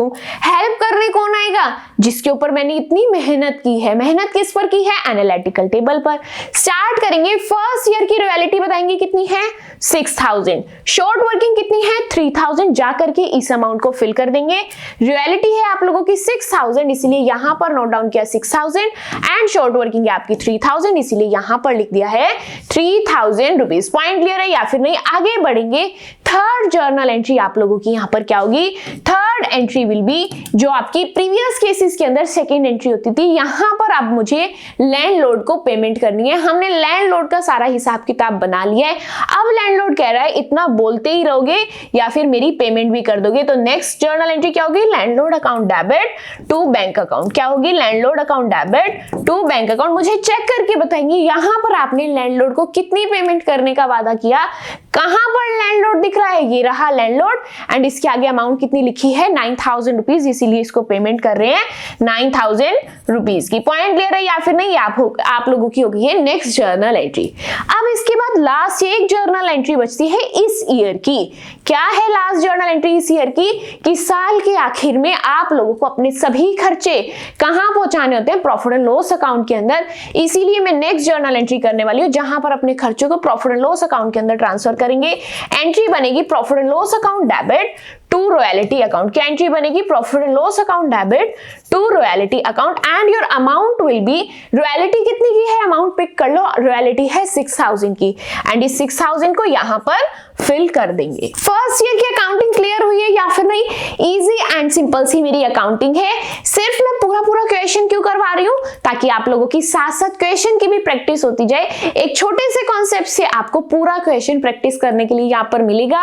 हेल्प करने कौन आएगा, जिसके ऊपर मैंने इतनी मेहनत की है। मेहनत किस पर की है, एनालिटिकल टेबल पर। स्टार्ट करेंगे, फर्स्ट ईयर की रॉयल्टी बताएंगे कितनी है, 6,000। शॉर्ट वर्किंग कितनी है, 3,000। जाकर के इस अमाउंट को फिल कर देंगे। रॉयल्टी है आप लोगों की 6,000, इसीलिए यहां पर नोट डाउन किया 6,000, एंड शॉर्ट वर्किंग है आपकी 3,000, इसीलिए यहां पर लिख दिया है 3,000 रुपीज। पॉइंट क्लियर है या फिर नहीं, आगे बढ़ेंगे। थर्ड जर्नल एंट्री आप लोगों की यहां पर क्या होगी, थर्ड एंट्री विल बी जो आपकी प्रीवियस केसेस के अंदर सेकेंड एंट्री होती थी, यहां पर अब मुझे लैंडलॉर्ड को पेमेंट करनी है। हमने लैंडलॉर्ड का सारा हिसाब किताब बना लिया है। अब लैंडलॉर्ड कह रहा है इतना बोलते ही रहोगे या फिर मेरी पेमेंट भी कर दोगे। तो नेक्स्ट जर्नल एंट्री क्या होगी, landlord account debit to bank account. क्या होगी, landlord account debit to bank account. मुझे चेक करके बताएंगे यहां पर आपने लैंडलॉर्ड को कितनी पेमेंट करने का वादा किया। कहां पर लैंडलॉर्ड दिख रहा है, ये रहा लैंडलॉर्ड, एंड इसके आगे अमाउंट कितनी लिखी है, 9,000 रुपीज, इसीलिए इसको पेमेंट कर रहे हैं 9,000 रुपीज की। पॉइंट क्लियर है या फिर नहीं? आप लोगों की होगी है नेक्स्ट जर्नल एंट्री। अब इसके बाद लास्ट एक जर्नल एंट्री बचती है इस ईयर की। क्या है लास्ट जर्नल एंट्री इस ईयर की? कि साल के आखिर में आप लोगों को अपने सभी खर्चे कहां पहुंचाने होते हैं? प्रॉफिट एंड लॉस अकाउंट के अंदर। इसीलिए मैं नेक्स्ट जर्नल एंट्री करने वाली हूं जहां पर अपने खर्चों को प्रॉफिट एंड लॉस अकाउंट के अंदर ट्रांसफर करेंगे। एंट्री बनेगी profit and loss account debit to royalty account. क्या एंट्री बनेगी? Profit and loss account debit to royalty account and your amount will be, royalty कितनी की है? अमाउंट पिक कर लो, रॉयल्टी है 6,000 की एंड इस 6,000 को यहां पर फिल कर देंगे। फर्स्ट ईयर की अकाउंटिंग क्लियर हुई है या फिर नहीं? इजी एंड सिंपल सी मेरी अकाउंटिंग है। सिर्फ मैं पूरा क्वेश्चन क्यों करवा रही हूं? ताकि आप लोगों की साथ साथ क्वेश्चन की भी प्रैक्टिस होती जाए। एक छोटे से कॉन्सेप्ट से आपको पूरा क्वेश्चन प्रैक्टिस करने के लिए यहाँ पर मिलेगा।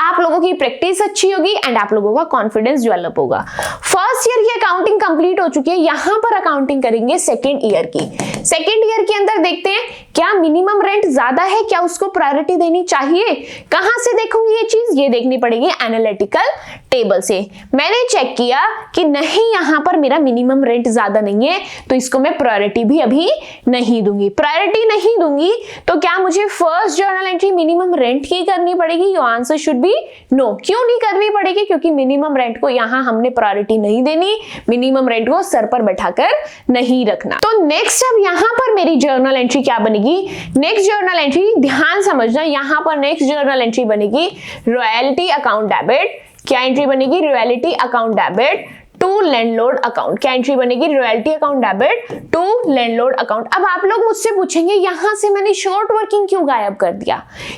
आप लोगों की प्रैक्टिस अच्छी होगी एंड आप लोगों का कॉन्फिडेंस डेवलप होगा। फर्स्ट ईयर की अकाउंटिंग कंप्लीट हो चुकी है। यहां पर अकाउंटिंग करेंगे सेकेंड ईयर की। सेकेंड ईयर के अंदर देखते हैं क्या मिनिमम रेंट ज्यादा है, क्या उसको प्रायोरिटी देनी चाहिए? कहां से देखूंगी ये चीज? ये देखनी पड़ेगी एनालिटिकल टेबल से। मैंने चेक किया कि नहीं, यहां पर मेरा मिनिमम रेंट ज्यादा नहीं है, तो इसको मैं प्रायोरिटी भी अभी नहीं दूंगी। प्रायोरिटी नहीं दूंगी तो क्या मुझे first journal entry minimum rent की करनी पड़ेगी? Your answer should be no. क्यों नहीं करनी पड़ेगी? क्योंकि मिनिमम रेंट को यहां हमने प्रायोरिटी नहीं देनी, मिनिमम रेंट को सर पर बैठाकर नहीं रखना। तो नेक्स्ट अब यहां पर मेरी जर्नल एंट्री क्या बनेगी? नेक्स्ट जर्नल एंट्री ध्यान समझना, यहां पर नेक्स्ट जर्नल एंट्री बनेगी रॉयल्टी अकाउंट डेबिट। क्या एंट्री बनेगी? Royalty account debit to landlord account. क्या एंट्री बनेगी? Royalty account debit to landlord account. अब आप लोग मुझसे पूछेंगे यहां से मैंने शॉर्ट वर्किंग क्यों गायब कर दिया?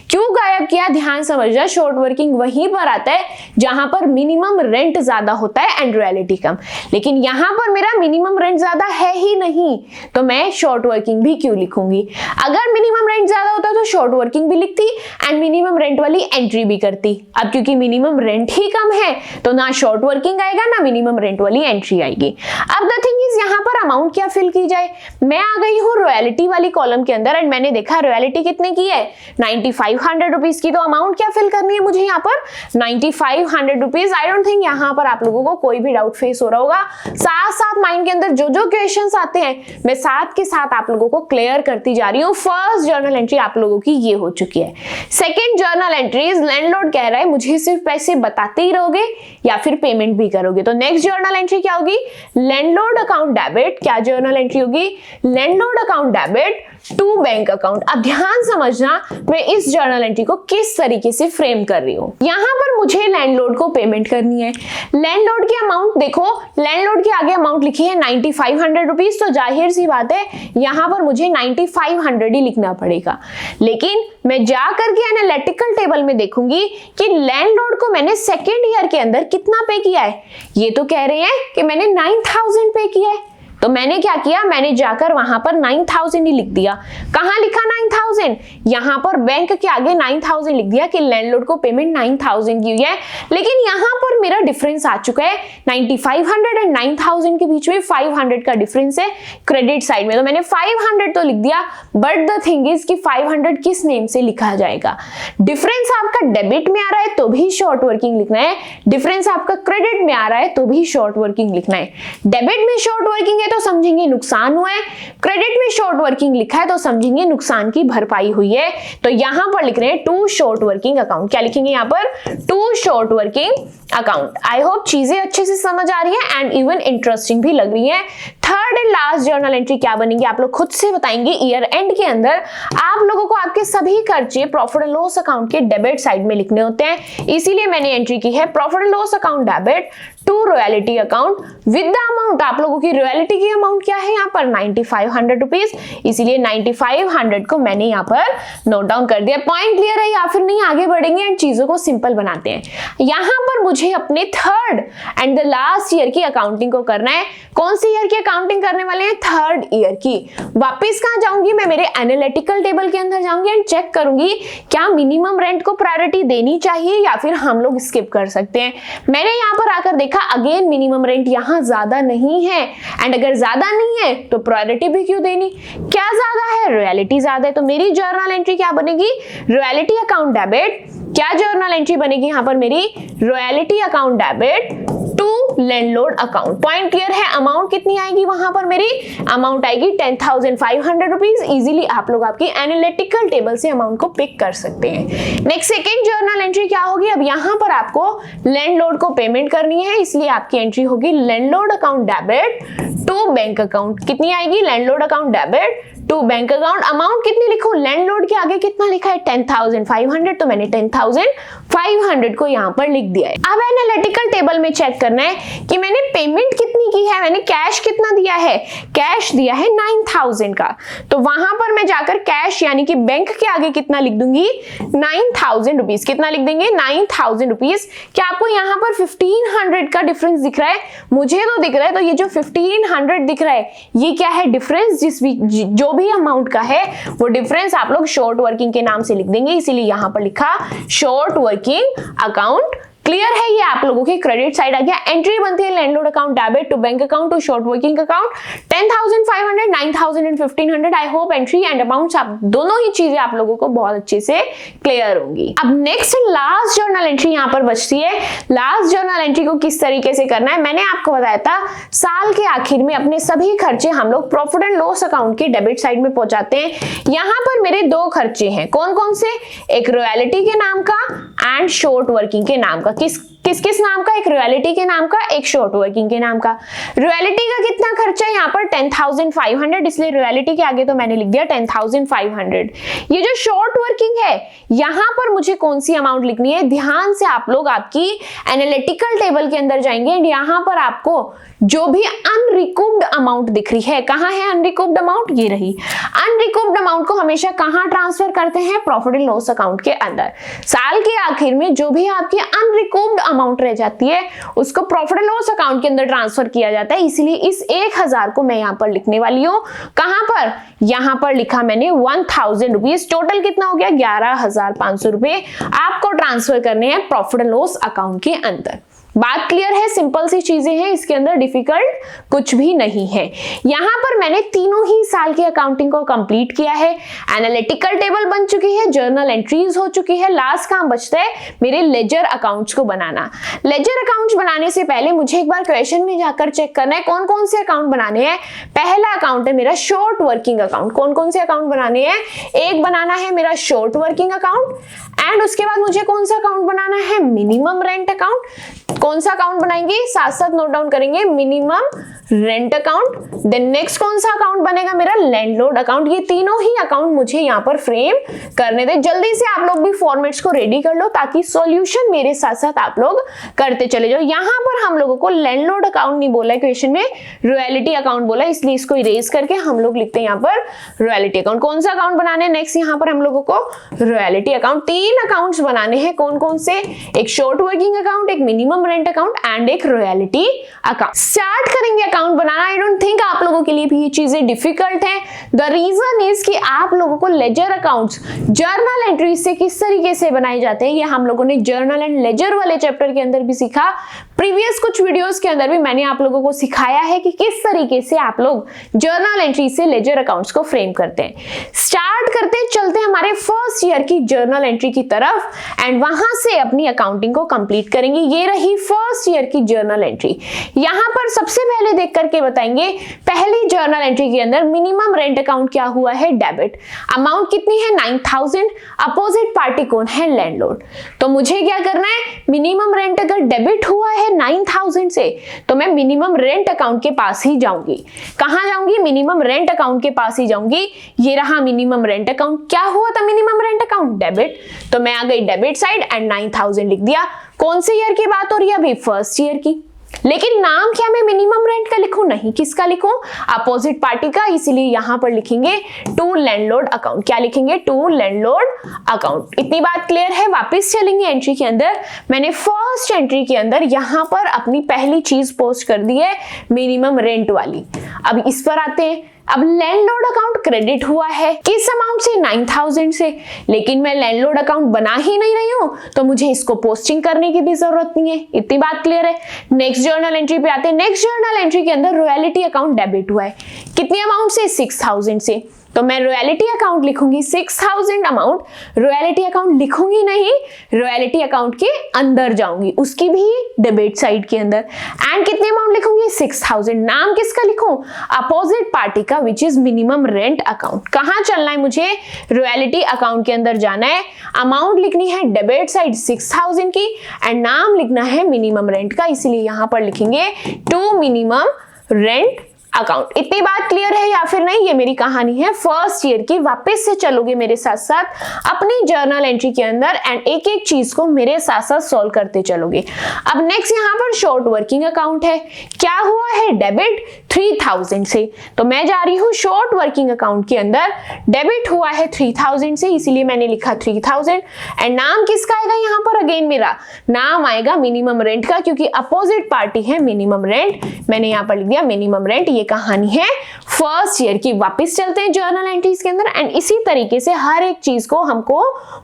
क्यों गायब किया? ध्यान समझना, शॉर्ट वर्किंग वहीं पर आता है जहां पर मिनिमम रेंट ज्यादा होता है एंड रॉयल्टी कम। लेकिन यहां पर मेरा मिनिमम रेंट ज्यादा है ही नहीं, तो मैं शॉर्ट वर्किंग भी क्यों लिखूंगी? अगर मिनिमम रेंट ज्यादा होता तो शॉर्ट वर्किंग भी लिखती एंड मिनिमम रेंट वाली एंट्री भी करती। अब क्योंकि मिनिमम रेंट ही कम है तो ना शॉर्ट वर्किंग आएगा ना मिनिमम रेंट वाली एंट्री आएगी। अब द थिंग इज यहां पर अमाउंट क्या फिल की जाए? मैं आ गई हूं रॉयल्टी वाली कॉलम के अंदर एंड मैंने देखा रॉयल्टी कितने की है? 9,500 रुपीज की। तो अमाउंट क्या फिल करनी है मुझे यहाँ पर? 9,500 रुपीज। आई डोंट थिंक यहाँ पर आप लोगों को कोई भी डाउट फेस हो रहा होगा। साथ साथ माइंड के अंदर जो जो क्वेश्चंस आते हैं मैं साथ के साथ आप लोगों को क्लियर करती जा रही हूँ। फर्स्ट जर्नल एंट्री आप लोगों की ये हो चुकी है। सेकेंड जर्नल एंट्रीज, लैंडलॉर्ड कह रहा है मुझे सिर्फ पैसे बताते ही रहोगे या फिर पेमेंट भी करोगे। तो नेक्स्ट जर्नल एंट्री क्या होगी? Landlord account debit. क्या जर्नल एंट्री होगी? Landlord account debit to bank account. अब ध्यान समझना मैं इस जर्नल एंट्री को किस तरीके से फ्रेम कर रही हूं। यहां पर मुझे लैंडलॉर्ड को पेमेंट करनी है। लैंडलॉर्ड की अमाउंट देखो, लैंडलॉर्ड के आगे अमाउंट लिखी है 9,500 रुपीज, तो जाहिर सी बात है यहां पर मुझे 9,500 ही लिखना पड़ेगा। लेकिन मैं जाकर के एनालिटिकल टेबल में देखूंगी कि लैंडलॉर्ड को मैंने सेकेंड ईयर के अंदर कितना पे किया है। ये तो कह रहे हैं कि मैंने 9,000 पे किया है, तो मैंने क्या किया? मैंने जाकर वहां पर 9,000 ही लिख दिया। कहां लिखा 9,000? यहां पर बैंक के आगे 9,000 लिख दिया कि लैंडलॉर्ड को पेमेंट 9,000 की हुई है। लेकिन यहां पर मेरा डिफरेंस आ चुका है 9,500 एंड 9,000 के बीच में 500 का डिफरेंस है क्रेडिट साइड में, तो मैंने 500 तो लिख दिया। बट द थिंग इज कि 500 किस नेम से लिखा जाएगा? डिफरेंस आपका डेबिट में आ रहा है तो भी शॉर्ट वर्किंग लिखना है, डिफरेंस आपका क्रेडिट में आ रहा है तो भी शॉर्ट वर्किंग लिखना है। डेबिट में शॉर्ट वर्किंग तो समझेंगे नुकसान हुआ है, क्रेडिट में शॉर्ट वर्किंग लिखा है तो समझेंगे नुकसान की भरपाई हुई है। तो यहां पर लिख रहे हैं टू शॉर्ट वर्किंग अकाउंट। क्या लिखेंगे यहां पर? To short working account. I hope चीजें अच्छे से समझ आ रही है एंड इवन इंटरेस्टिंग भी लग रही है। Third and last journal entry क्या बनेगी आप लोग खुद से बताएंगे। ईयर एंड के अंदर आप लोगों को आपके सभी खर्चे प्रॉफिट एंड लॉस अकाउंट के डेबिट साइड में लिखने होते हैं, इसीलिए मैंने एंट्री की है profit and loss account debit to royalty account with the amount. आप लोगों की रॉयल्टी की अमाउंट क्या है यहाँ पर? 9,500 रुपीज, इसीलिए 9,500 को मैंने यहाँ पर नोट डाउन कर दिया। पॉइंट क्लियर है या फिर नहीं? आगे बढ़ेंगे एंड चीजों को सिंपल बनाते हैं। यहाँ पर मुझे अपने third and the last year की अकाउंटिंग को करना है। कौन सी ईयर की अकाउंटिंग करने वाले हैं? थर्ड ईयर की। वापिस कहां जाऊंगी? मैं मेरे एनालिटिकल टेबल के अंदर जाऊंगी एंड चेक करूंगी क्या मिनिमम रेंट को प्रायोरिटी देनी चाहिए या फिर हम लोग स्किप कर सकते हैं। मैंने यहाँ पर आकर देखा अगेन मिनिमम रेंट यहाँ ज्यादा नहीं है एंड अगर ज्यादा नहीं है तो प्रायोरिटी भी क्यों देनी? क्या ज्यादा है? रॉयल्टी ज्यादा है। तो मेरी जर्नल एंट्री क्या बनेगी? Royalty account debit. क्या जर्नल एंट्री बनेगी यहाँ पर मेरी? Royalty account debit to landlord account. Point clear है? अमाउंट कितनी आएगी वहां पर मेरी? अमाउंट आएगी 10,500 रुपीज। इजीली आप लोग आपकी एनालिटिकल टेबल से अमाउंट को पिक कर सकते हैं। नेक्स्ट सेकेंड जर्नल एंट्री क्या होगी? अब यहां पर आपको लैंडलॉर्ड को पेमेंट करनी है, इसलिए आपकी एंट्री होगी landlord account debit to bank account. कितनी आएगी? Landlord account debit to bank account. Amount कितनी लिखूं? लैंडलॉर्ड के आगे कितना लिखा है? 10,500, तो मैंने 10,500 को यहाँ पर लिख दिया है। अब एनालिटिकल टेबल में चेक करना है कि मैंने पेमेंट कितनी की है, मैंने कैश कितना दिया है? कैश दिया है 9,000 का, तो वहां पर मैं जाकर कैश यानी कि बैंक के आगे कितना लिख दूंगी? 9,000 रुपीज। कितना लिख देंगे? 9,000 रुपीज। क्या आपको यहाँ पर 1500 का डिफरेंस दिख रहा है? मुझे तो दिख रहा है। तो ये जो 1500 दिख रहा है, ये क्या है? डिफरेंस। जो भी अमाउंट का है वो डिफरेंस आप लोग शॉर्ट वर्किंग के नाम से लिख देंगे, इसीलिए यहां पर लिखा शॉर्ट वर्किंग अकाउंट। क्लियर है? ये आप लोगों के क्रेडिट साइड आ गया। एंट्री बनती है landlord account debit to bank account to short working account. 10,500, 9,000 and 1,500। I hope entry and amounts आप दोनों ही चीजें आप लोगों को बहुत अच्छे से क्लियर होंगी। अब नेक्स्ट लास्ट जर्नल एंट्री यहाँ पर बचती है। लास्ट जर्नल एंट्री को किस तरीके से करना है मैंने आपको बताया था। साल के आखिर में अपने सभी खर्चे हम लोग प्रॉफिट एंड लॉस अकाउंट के डेबिट साइड में पहुंचाते हैं। यहाँ पर मेरे दो खर्चे हैं। कौन कौन से? एक रॉयल्टी के नाम का एंड शॉर्ट वर्किंग के नाम का। किस किस नाम का? एक रॉयल्टी के नाम का, एक शॉर्ट वर्किंग के नाम का। रॉयल्टी का कितना खर्चा है यहाँ पर? 10,500, इसलिए रॉयल्टी के आगे तो मैंने लिख दिया 10,500। ये जो शॉर्ट वर्किंग है, यहाँ पर मुझे कौन सी अमाउंट लिखनी है? ध्यान से आप लोग आपकी एनालिटिकल टेबल के अंदर जाएंगे एंड यहाँ पर आपको जो भी अनरिकूव्ड अमाउंट दिख रही है, कहाँ है अनरिकूव्ड अमाउंट? ये रही। अनरिकूव्ड अमाउंट को हमेशा कहाँ ट्रांसफर करते हैं? प्रॉफिट एंड लॉस अकाउंट के अंदर। साल के आखिर में जो भी आपकी अनरिकूव्ड अमाउंट रह जाती है उसको प्रॉफिट एंड लॉस अकाउंट के अंदर ट्रांसफर किया जाता है, इसीलिए इस 1,000 को मैं यहाँ पर लिखने वाली हूँ। कहाँ पर? यहाँ पर लिखा मैंने 1,000 रुपीज। टोटल कितना हो गया? 11,500 रुपए आपको ट्रांसफर करने हैं प्रॉफिट एंड लॉस अकाउंट के अंदर। बात क्लियर है? सिंपल सी चीजें हैं, इसके अंदर डिफिकल्ट कुछ भी नहीं है। यहां पर मैंने तीनों ही साल की अकाउंटिंग को कंप्लीट किया है। एनालिटिकल टेबल बन चुकी है, जर्नल एंट्रीज हो चुकी है। लास्ट काम बचता है मेरे लेजर अकाउंट्स को बनाना। लेजर अकाउंट्स बनाने से पहले मुझे एक बार क्वेश्चन में जाकर चेक करना है कौन कौन से अकाउंट बनाने हैं। पहला अकाउंट है मेरा शॉर्ट वर्किंग अकाउंट। कौन कौन से अकाउंट बनाने हैं? एक बनाना है मेरा शॉर्ट वर्किंग अकाउंट एंड उसके बाद मुझे कौन सा अकाउंट बनाना है? Minimum rent account. कौन सा अकाउंट बनाएंगे? साथ साथ नोट डाउन करेंगे। Minimum rent account. Then next कौन सा अकाउंट बनेगा मेरा? Landlord account. ये तीनों ही अकाउंट मुझे यहाँ पर फ्रेम करने दे। जल्दी से आप लोग भी फॉर्मेट्स को रेडी कर लो ताकि सॉल्यूशन मेरे साथ साथ आप लोग करते चले जाओ। यहाँ पर हम लोगों को लैंडलॉर्ड अकाउंट नहीं बोला है क्वेश्चन में, रॉयल्टी अकाउंट बोला, इसलिए इसको इरेज करके हम लोग लिखते हैं यहाँ पर रॉयल्टी अकाउंट। कौन सा अकाउंट बनाने हैं नेक्स्ट? यहाँ पर हम लोगों को रॉयल्टी अकाउंट। 3 अकाउंट्स बनाने हैं। कौन कौन से? एक शॉर्ट वर्किंग अकाउंट, एक मिनिमम रेंट अकाउंट एंड एक रॉयल्टी अकाउंट। स्टार्ट करेंगे account banana. I don't think आप लोगों के लिए भी ये चीजें डिफिकल्ट है। द रीजन इज कि आप लोगों को लेजर अकाउंट्स जर्नल एंट्री से किस तरीके से बनाए जाते हैं ये हम लोगों ने जर्नल एंड लेजर वाले चैप्टर के अंदर भी सीखा। प्रीवियस कुछ वीडियोस के अंदर भी मैंने आप लोगों को सिखाया है कि किस तरीके से आप लोग जर्नल एंट्री से लेजर अकाउंट्स को फ्रेम करते हैं। स्टार्ट करते चलते हमारे फर्स्ट ईयर की जर्नल एंट्री की तरफ एंड वहां से अपनी अकाउंटिंग को कंप्लीट करेंगे। ये रही फर्स्ट ईयर की जर्नल एंट्री। यहां पर सबसे पहले देख करके बताएंगे पहली जर्नल एंट्री के अंदर मिनिमम रेंट अकाउंट क्या हुआ है? डेबिट। अमाउंट कितनी है? 9,000। अपोजिट पार्टी कौन है? लैंडलॉर्ड। तो मुझे क्या करना है? मिनिमम रेंट अगर डेबिट हुआ है 9,000 से तो मैं मिनिमम रेंट अकाउंट के पास ही जाऊंगी। कहां जाऊंगी? मिनिमम रेंट अकाउंट के पास ही जाऊंगी। ये रहा मिनिमम रेंट अकाउंट। क्या हुआ था मिनिमम रेंट अकाउंट? डेबिट। तो मैं आ गई डेबिट साइड एंड 9,000 लिख दिया। कौन से ईयर की बात हो रही है? अभी फर्स्ट ईयर की। लेकिन नाम क्या मैं मिनिमम रेंट का लिखूं? नहीं, किसका लिखूं? अपोजिट पार्टी का, इसीलिए यहां पर लिखेंगे टू लैंडलॉर्ड अकाउंट। क्या लिखेंगे? To landlord account. इतनी बात क्लियर है? वापस चलेंगे एंट्री के अंदर। मैंने फर्स्ट एंट्री के अंदर यहां पर अपनी पहली चीज पोस्ट कर दी है मिनिमम रेंट वाली। अब इस पर आते हैं। अब लैंडलॉर्ड अकाउंट क्रेडिट हुआ है किस अमाउंट से? 9,000 से। लेकिन मैं लैंडलॉर्ड अकाउंट बना ही नहीं रही हूं तो मुझे इसको पोस्टिंग करने की भी जरूरत नहीं है। इतनी बात क्लियर है? नेक्स्ट जर्नल एंट्री पे आते हैं। नेक्स्ट जर्नल एंट्री के अंदर रॉयल्टी अकाउंट डेबिट हुआ है कितनी अमाउंट से? 6,000 से। तो मैं रॉयल्टी अकाउंट लिखूंगी 6000 अमाउंट, रॉयल्टी अकाउंट लिखूंगी नहीं, रॉयल्टी अकाउंट के अंदर जाऊंगी, उसकी भी डेबिट साइड के अंदर, एंड कितने अमाउंट लिखूंगी 6000। नाम किसका लिखूं? अपोजिट पार्टी का, विच इज मिनिमम रेंट अकाउंट। कहां चलना है मुझे? रॉयल्टी अकाउंट के अंदर जाना है, अमाउंट लिखनी है डेबिट साइड 6000 की, एंड नाम लिखना है मिनिमम रेंट का, इसीलिए यहां पर लिखेंगे टू मिनिमम रेंट अकाउंट। इतनी बात क्लियर है या फिर नहीं? ये मेरी कहानी है फर्स्ट ईयर की। वापस से चलोगे मेरे साथ साथ अपनी जर्नल एंट्री के अंदर एंड एक एक चीज को मेरे साथ साथ सॉल्व करते चलोगे। अब नेक्स्ट यहाँ पर शॉर्ट वर्किंग अकाउंट है। क्या हुआ है? डेबिट 3000 से, तो मैं जा रही हूँ शॉर्ट वर्किंग अकाउंट के अंदर, डेबिट हुआ है 3000 से, इसीलिए मैंने लिखा 3000, एंड नाम किसका आएगा यहाँ पर? अगेन मेरा नाम आएगा मिनिमम रेंट का, क्योंकि अपोजिट पार्टी है मिनिमम रेंट, मैंने यहाँ पर लिख दिया मिनिमम रेंट। ये कहानी है फर्स्ट ईयर की। वापस चलते हैं जर्नल एंट्रीज के अंदर एंड इसी तरीके से हर एक चीज को हमको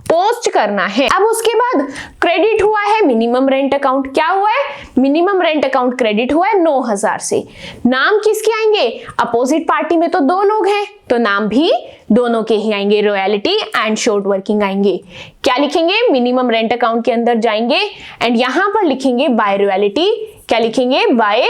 पोस्ट करना है। अब उसके बाद क्रेडिट हुआ है मिनिमम रेंट अकाउंट। क्या हुआ है? मिनिमम रेंट अकाउंट क्रेडिट हुआ है 9000 से। नाम किसके आएंगे? अपोजिट पार्टी में तो दो लोग हैं, तो नाम भी दोनों के ही आएंगे, रॉयल्टी एंड शॉर्ट वर्किंग आएंगे। क्या लिखेंगे? मिनिमम रेंट अकाउंट के अंदर जाएंगे एंड यहां पर लिखेंगे बाय रॉयल्टी। क्या लिखेंगे? By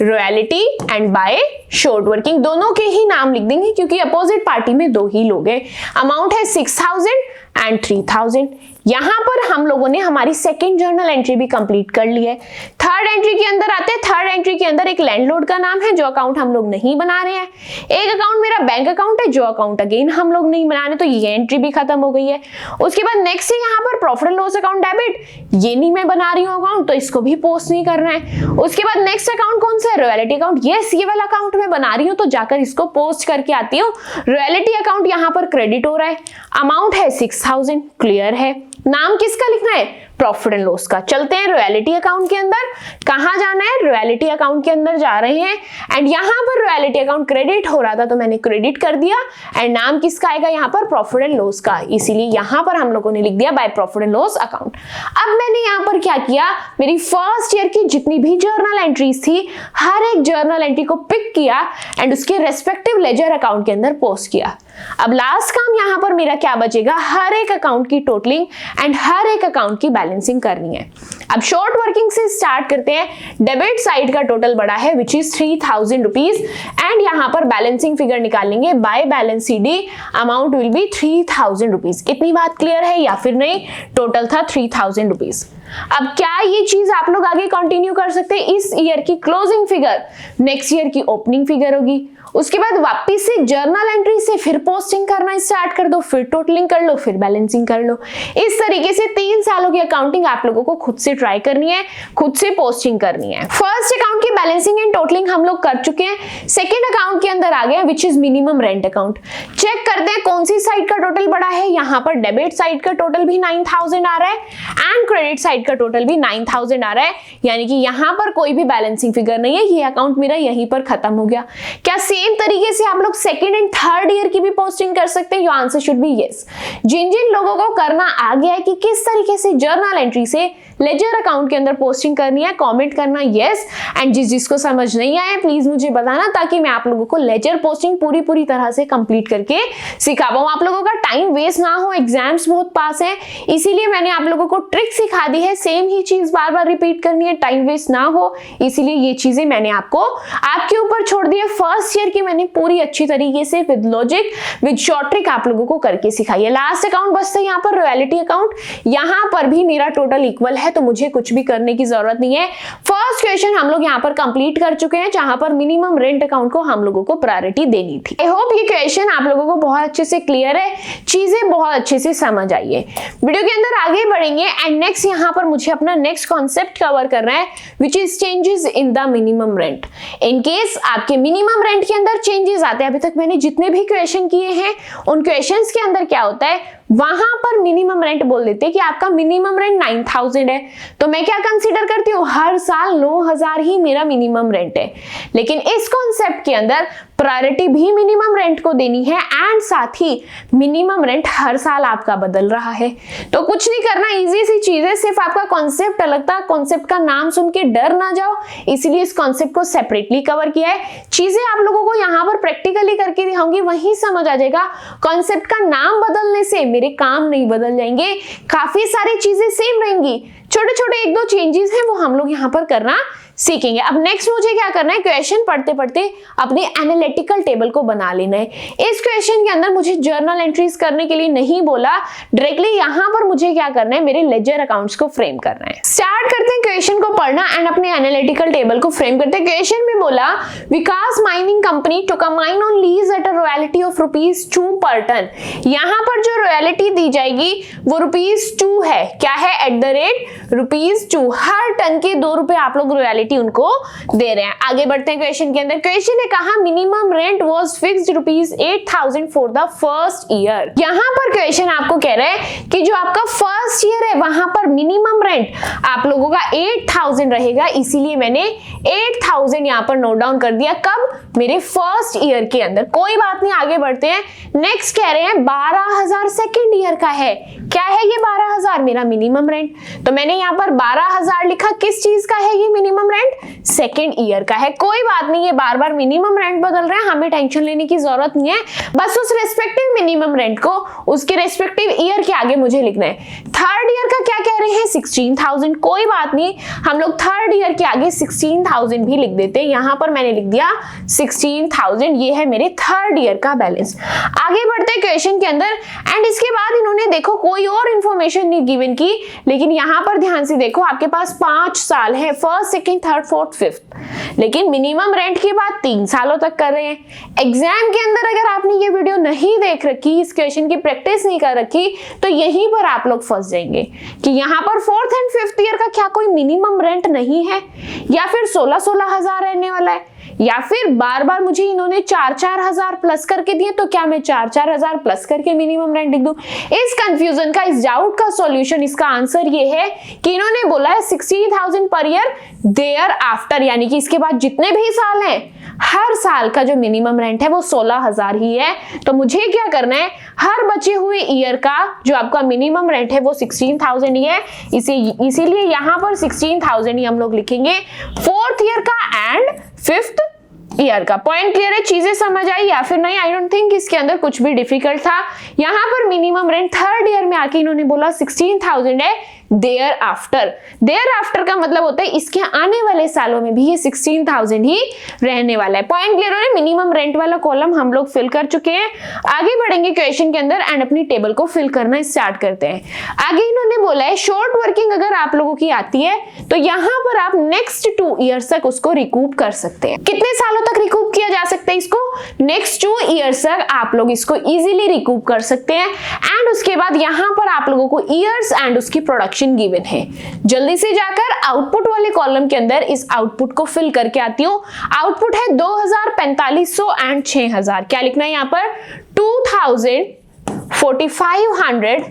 royalty and by short working, दोनों के ही नाम लिख देंगे क्योंकि अपोजिट पार्टी में दो ही लोग हैं। अमाउंट है 6000 एंड 3000। यहां पर हम लोगों ने हमारी सेकंड जर्नल एंट्री भी कंप्लीट कर ली है। थर्ड एंट्री के अंदर आते हैं। थर्ड एंट्री के अंदर एक लैंडलॉर्ड का नाम है जो अकाउंट हम लोग नहीं बना रहे हैं। एक अकाउंट मेरा बैंक अकाउंट है जो अकाउंट अगेन हम लोग नहीं बना रहे, तो ये एंट्री भी खत्म हो गई है। उसके बाद नेक्स्ट है यहाँ पर profit and loss account debit, ये नहीं मैं बना रही हूँ अकाउंट, तो इसको भी पोस्ट नहीं करना है। उसके बाद नेक्स्ट अकाउंट कौन सा है? Royalty account. यस, ये वाला अकाउंट मैं बना रही हूँ, तो जाकर इसको पोस्ट करके आती हूँ। रॉयल्टी अकाउंट यहाँ पर क्रेडिट हो रहा है, अमाउंट है 6000, क्लियर है। नाम किसका लिखना है? प्रॉफिट एंड लॉस का। चलते हैं रॉयल्टी अकाउंट के अंदर। कहां जाना है? रॉयल्टी अकाउंट के अंदर जा रहे हैं एंड यहां पर रॉयल्टी अकाउंट क्रेडिट हो रहा था तो मैंने क्रेडिट कर दिया एंड नाम किसका आएगा यहाँ पर? प्रॉफिट एंड लॉस का, इसीलिए यहां पर हम लोगों ने लिख दिया by profit and loss account. अब मैंने यहाँ पर क्या किया? मेरी फर्स्ट ईयर की जितनी भी जर्नल एंट्रीज थी हर एक जर्नल एंट्री को पिक किया एंड उसके रेस्पेक्टिव लेजर अकाउंट के अंदर पोस्ट किया। अब लास्ट काम यहाँ पर मेरा क्या बचेगा? हर एक अकाउंट की टोटलिंग एंड हर एक अकाउंट की बैलेंसिंग करनी है। अब शॉर्ट वर्किंग से स्टार्ट करते हैं। डेबिट साइड का टोटल बड़ा है विच इज 3000 रुपीज एंड यहाँ पर बैलेंसिंग फिगर निकालेंगे by balance CD, amount will B 3000 rupees. इतनी बात क्लियर है या फिर नहीं? टोटल था 3000 रुपीज। अब क्या ये चीज आप लोग आगे कंटिन्यू कर सकते हैं? इस ईयर की क्लोजिंग फिगर नेक्स्ट ईयर की ओपनिंग फिगर होगी। उसके बाद वापस से जर्नल एंट्री से फिर पोस्टिंग करना स्टार्ट कर दो, फिर टोटलिंग कर लो, फिर बैलेंसिंग कर लो। इस तरीके से 3 सालों की अकाउंटिंग आप लोगों को खुद से ट्राई करनी है, खुद से पोस्टिंग करनी है। फर्स्ट अकाउंट की बैलेंसिंग एंड टोटलिंग हम लोग कर चुके हैं। सेकेंड अकाउंट के अंदर आ गया which is minimum rent account. Check करते हैं कौन सी साइड का टोटल बड़ा है। यहाँ पर डेबिट साइड का टोटल भी 9000 आ रहा है एंड क्रेडिट साइड का टोटल भी 9000 आ रहा है, यानी कि यहाँ पर कोई भी बैलेंसिंग फिगर नहीं है। ये अकाउंट मेरा यहीं पर खत्म हो गया। क्या सेम तरीके से आप लोग सेकेंड एंड थर्ड ईयर की भी पोस्टिंग कर सकते हैं? Your answer should be yes. जिन जिन लोगों को करना आ गया है कि किस तरीके से जर्नल एंट्री से लेजर अकाउंट के अंदर पोस्टिंग करनी है, कमेंट करना यस, एंड जिसको समझ नहीं आया प्लीज मुझे बताना ताकि मैं आप लोगों को लेजर पोस्टिंग पूरी तरह से कंप्लीट करके सिखा पाऊं। आप लोगों का टाइम वेस्ट ना हो, एग्जाम्स बहुत पास है, इसीलिए मैंने आप लोगों को ट्रिक सिखा दी है। सेम ही चीज बार बार रिपीट करनी है, टाइम वेस्ट ना हो, इसीलिए ये चीजें मैंने आपको आपके ऊपर छोड़ दी है। फर्स्ट ईयर की मैंने पूरी अच्छी तरीके से with logic with short trick आप लोगों को करके सिखाई है। लास्ट अकाउंट बचता है यहाँ पर रॉयल्टी अकाउंट। यहाँ पर भी मेरा टोटल इक्वल है तो मुझे कुछ भी करने की जरूरत नहीं है। फर्स्ट क्वेश्चन हम लोग यहाँ पर कंप्लीट कर चुके हैं जहां पर मिनिमम रेंट अकाउंट को हम लोगों को प्रायोरिटी देनी थी। आई होप ये क्वेश्चन आप लोगों को बहुत अच्छे से क्लियर है, चीजें बहुत अच्छे से समझ आई है। वीडियो के अंदर आगे बढ़ेंगे एंड नेक्स्ट यहाँ पर मुझे अपना नेक्स्ट कॉन्सेप्ट कवर करना है which is changes in the minimum rent. In case आपके मिनिमम रेंट के अंदर चेंजेस आते हैं, अभी तक मैंने जितने भी क्वेश्चन किए हैं उन क्वेश्चंस के अंदर क्या होता है, वहां पर मिनिमम रेंट बोल देते हैं कि आपका मिनिमम रेंट 9000 है, तो मैं क्या कंसीडर करती हूँ हर साल 9000 ही मेरा मिनिमम रेंट है। लेकिन इस कॉन्सेप्ट के अंदर प्रायोरिटी भी मिनिमम रेंट को देनी है एंड साथ ही मिनिमम रेंट हर साल आपका बदल रहा है। तो कुछ नहीं करना, इजी सी चीज है, सिर्फ आपका कॉन्सेप्ट अलग था, कॉन्सेप्ट का नाम सुन के डर ना जाओ, इसीलिए इस कॉन्सेप्ट को सेपरेटली कवर किया है। चीजें आप लोगों को यहाँ पर प्रैक्टिकली करके दिखाऊंगी, वहीं समझ आ जाएगा। कॉन्सेप्ट का नाम बदलने से मेरे काम नहीं बदल जाएंगे, काफी सारी चीजें सेम रहेंगी, छोटे छोटे एक दो चेंजेस हैं वो हम लोग यहाँ पर करना सीखेंगे। अब नेक्स्ट मुझे क्या करना है, क्वेश्चन पढ़ते पढ़ते अपने एनालिटिकल टेबल को बना लेना है। इस क्वेश्चन के अंदर मुझे जर्नल एंट्रीज करने के लिए नहीं बोला, डायरेक्टली यहाँ पर मुझे क्या करना है, मेरे लेजर अकाउंट्स को फ्रेम करना है। स्टार्ट करते हैं क्वेश्चन को पढ़ना एंड अपने एनालिटिकल टेबल को फ्रेम करते हैं। क्वेश्चन में बोला Vikas mining company took a mine on lease at a royalty of ₹2 per ton. यहाँ पर जो रॉयल्टी दी जाएगी वो ₹2 है, क्या है, एट द रेट ₹2, हर टन के ₹2 आप लोग रॉयल्टी उनको दे रहे हैं। आगे बढ़ते हैं क्वेश्चन के अंदर। क्वेश्चन ने कहा minimum rent was fixed ₹8,000 for the first year. यहां पर क्वेश्चन आपको कह रहा है कि जो आपका फर्स्ट ईयर है वहां पर मिनिमम रेंट आप लोगों का 8,000 रहेगा, इसीलिए मैंने 8,000 यहां पर नोट डाउन कर दिया। कब, मेरे फर्स्ट ईयर के अंदर। कोई बात नहीं, आगे बढ़ते हैं। नेक्स्ट कह रहे हैं 12,000 सेकेंड ईयर का है, क्या है ये 12,000, मेरा मिनिमम रेंट, तो मैंने यहाँ पर 12,000 लिखा। किस चीज का है ये मिनिमम रेंट, सेकेंड ईयर का है। कोई बात नहीं, ये बार बार मिनिमम रेंट बदल रहे हैं, हमें टेंशन लेने की जरूरत नहीं है, बस उस रेस्पेक्टिव मिनिमम रेंट को उसके रेस्पेक्टिव ईयर के आगे मुझे लिखना है। थर्ड ईयर का क्या कह रहे हैं, 16,000। कोई बात नहीं, हम लोग थर्ड ईयर के आगे 16,000 भी लिख देते हैं। यहाँ पर मैंने लिख दिया 16,000, ये है मेरे थर्ड ईयर का बैलेंस। आगे बढ़ते हैं क्वेश्चन के अंदर एंड इसके बाद इन्होंने देखो कोई और इंफॉर्मेशन नहीं गिवन की, लेकिन यहाँ पर ध्यान से देखो आपके पास 5 साल है, first second third fourth fifth, लेकिन मिनिमम रेंट की बात 3 सालों तक कर रहे हैं। एग्जाम के अंदर अगर आपने ये वीडियो नहीं देख रखी, इस क्वेश्चन की प्रैक्टिस नहीं कर रखी, तो यहीं पर आप लोग फंस जाएंगे कि यहाँ पर फोर्थ एंड फिफ्थ ईयर का क्या कोई मिनिमम रेंट नहीं है, या फिर 16-16 हजार रहने वाला है, या फिर बार बार मुझे इन्होंने 4-4 हजार प्लस करके दिए, तो क्या मैं 4-4 हजार प्लस करके मिनिमम रेंट लिख दूं। इस कंफ्यूजन का, इस डाउट का सॉल्यूशन, इसका आंसर ये है कि इन्होंने बोला है 16,000 पर ईयर देयर आफ्टर, यानी कि इसके बाद जितने भी साल हैं हर साल का जो मिनिमम रेंट है वो 16,000 ही है। तो मुझे क्या करना है, हर बचे हुए ईयर का जो आपका मिनिमम रेंट है वो 16,000 ही है, इसीलिए यहाँ पर 16,000 ही हम लोग लिखेंगे फोर्थ ईयर का एंड फिफ्थ ईयर का। पॉइंट क्लियर है, चीजें समझ आई या फिर नहीं? आई डोंट थिंक इसके अंदर कुछ भी डिफिकल्ट था। यहाँ पर मिनिमम रेंट थर्ड ईयर में आके इन्होंने बोला 16,000 है देयर आफ्टर। देयर आफ्टर का मतलब होता है इसके आने वाले सालों में भी ये 16,000 ही रहने वाला है। पॉइंट क्लियर हो रहा है? मिनिमम रेंट वाला कॉलम हम लोग फिल कर चुके हैं। आगे बढ़ेंगे क्वेश्चन के अंदर एंड अपनी टेबल को फिल करना स्टार्ट करते हैं। आगे इन्होंने बोला है शॉर्ट वर्किंग अगर आप लोगों की आती है तो यहाँ पर आप नेक्स्ट 2 ईयर्स तक उसको रिकूप कर सकते हैं। कितने सालों तक रिकूप किया जा सकता है इसको? नेक्स्ट 2 ईयर्स तक आप लोग इसको इजीली रिकूप कर सकते हैं। एंड उसके बाद यहाँ पर आप लोगों को ईयर्स एंड उसकी प्रोडक्शन गिवन है। जल्दी से जाकर आउटपुट वाले कॉलम के अंदर इस आउटपुट को फिल करके आती हूँ। आउटपुट है 2,000, 4,500 एंड 6,000। क्या लिखना है यहाँ पर? 2,000, 4,500,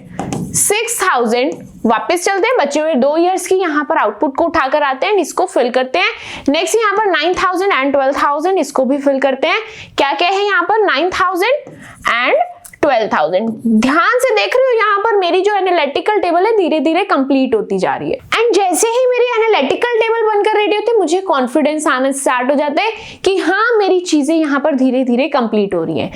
6,000। वापस चलते हैं, बचे हुए 2 ईयर्स की यहाँ पर आउटपुट को उठाकर आते हैं, इसको फिल करते हैं। नेक्स्ट यहाँ पर 9,000 एंड 12,000, इसको भी फिल करते हैं। क्या क्या है यहाँ पर? 9,000 एंड 12,000। ध्यान से देख रहे हो यहाँ पर मेरी जो एनालिटिकल टेबल है धीरे धीरे कंप्लीट होती जा रही है। एंड जैसे ही मेरी एनालिटिकल टेबल बनकर रेडी होती है मुझे कॉन्फिडेंस आना स्टार्ट हो जाता है कि हाँ मेरी चीजें यहाँ पर धीरे धीरे कंप्लीट हो रही हैं।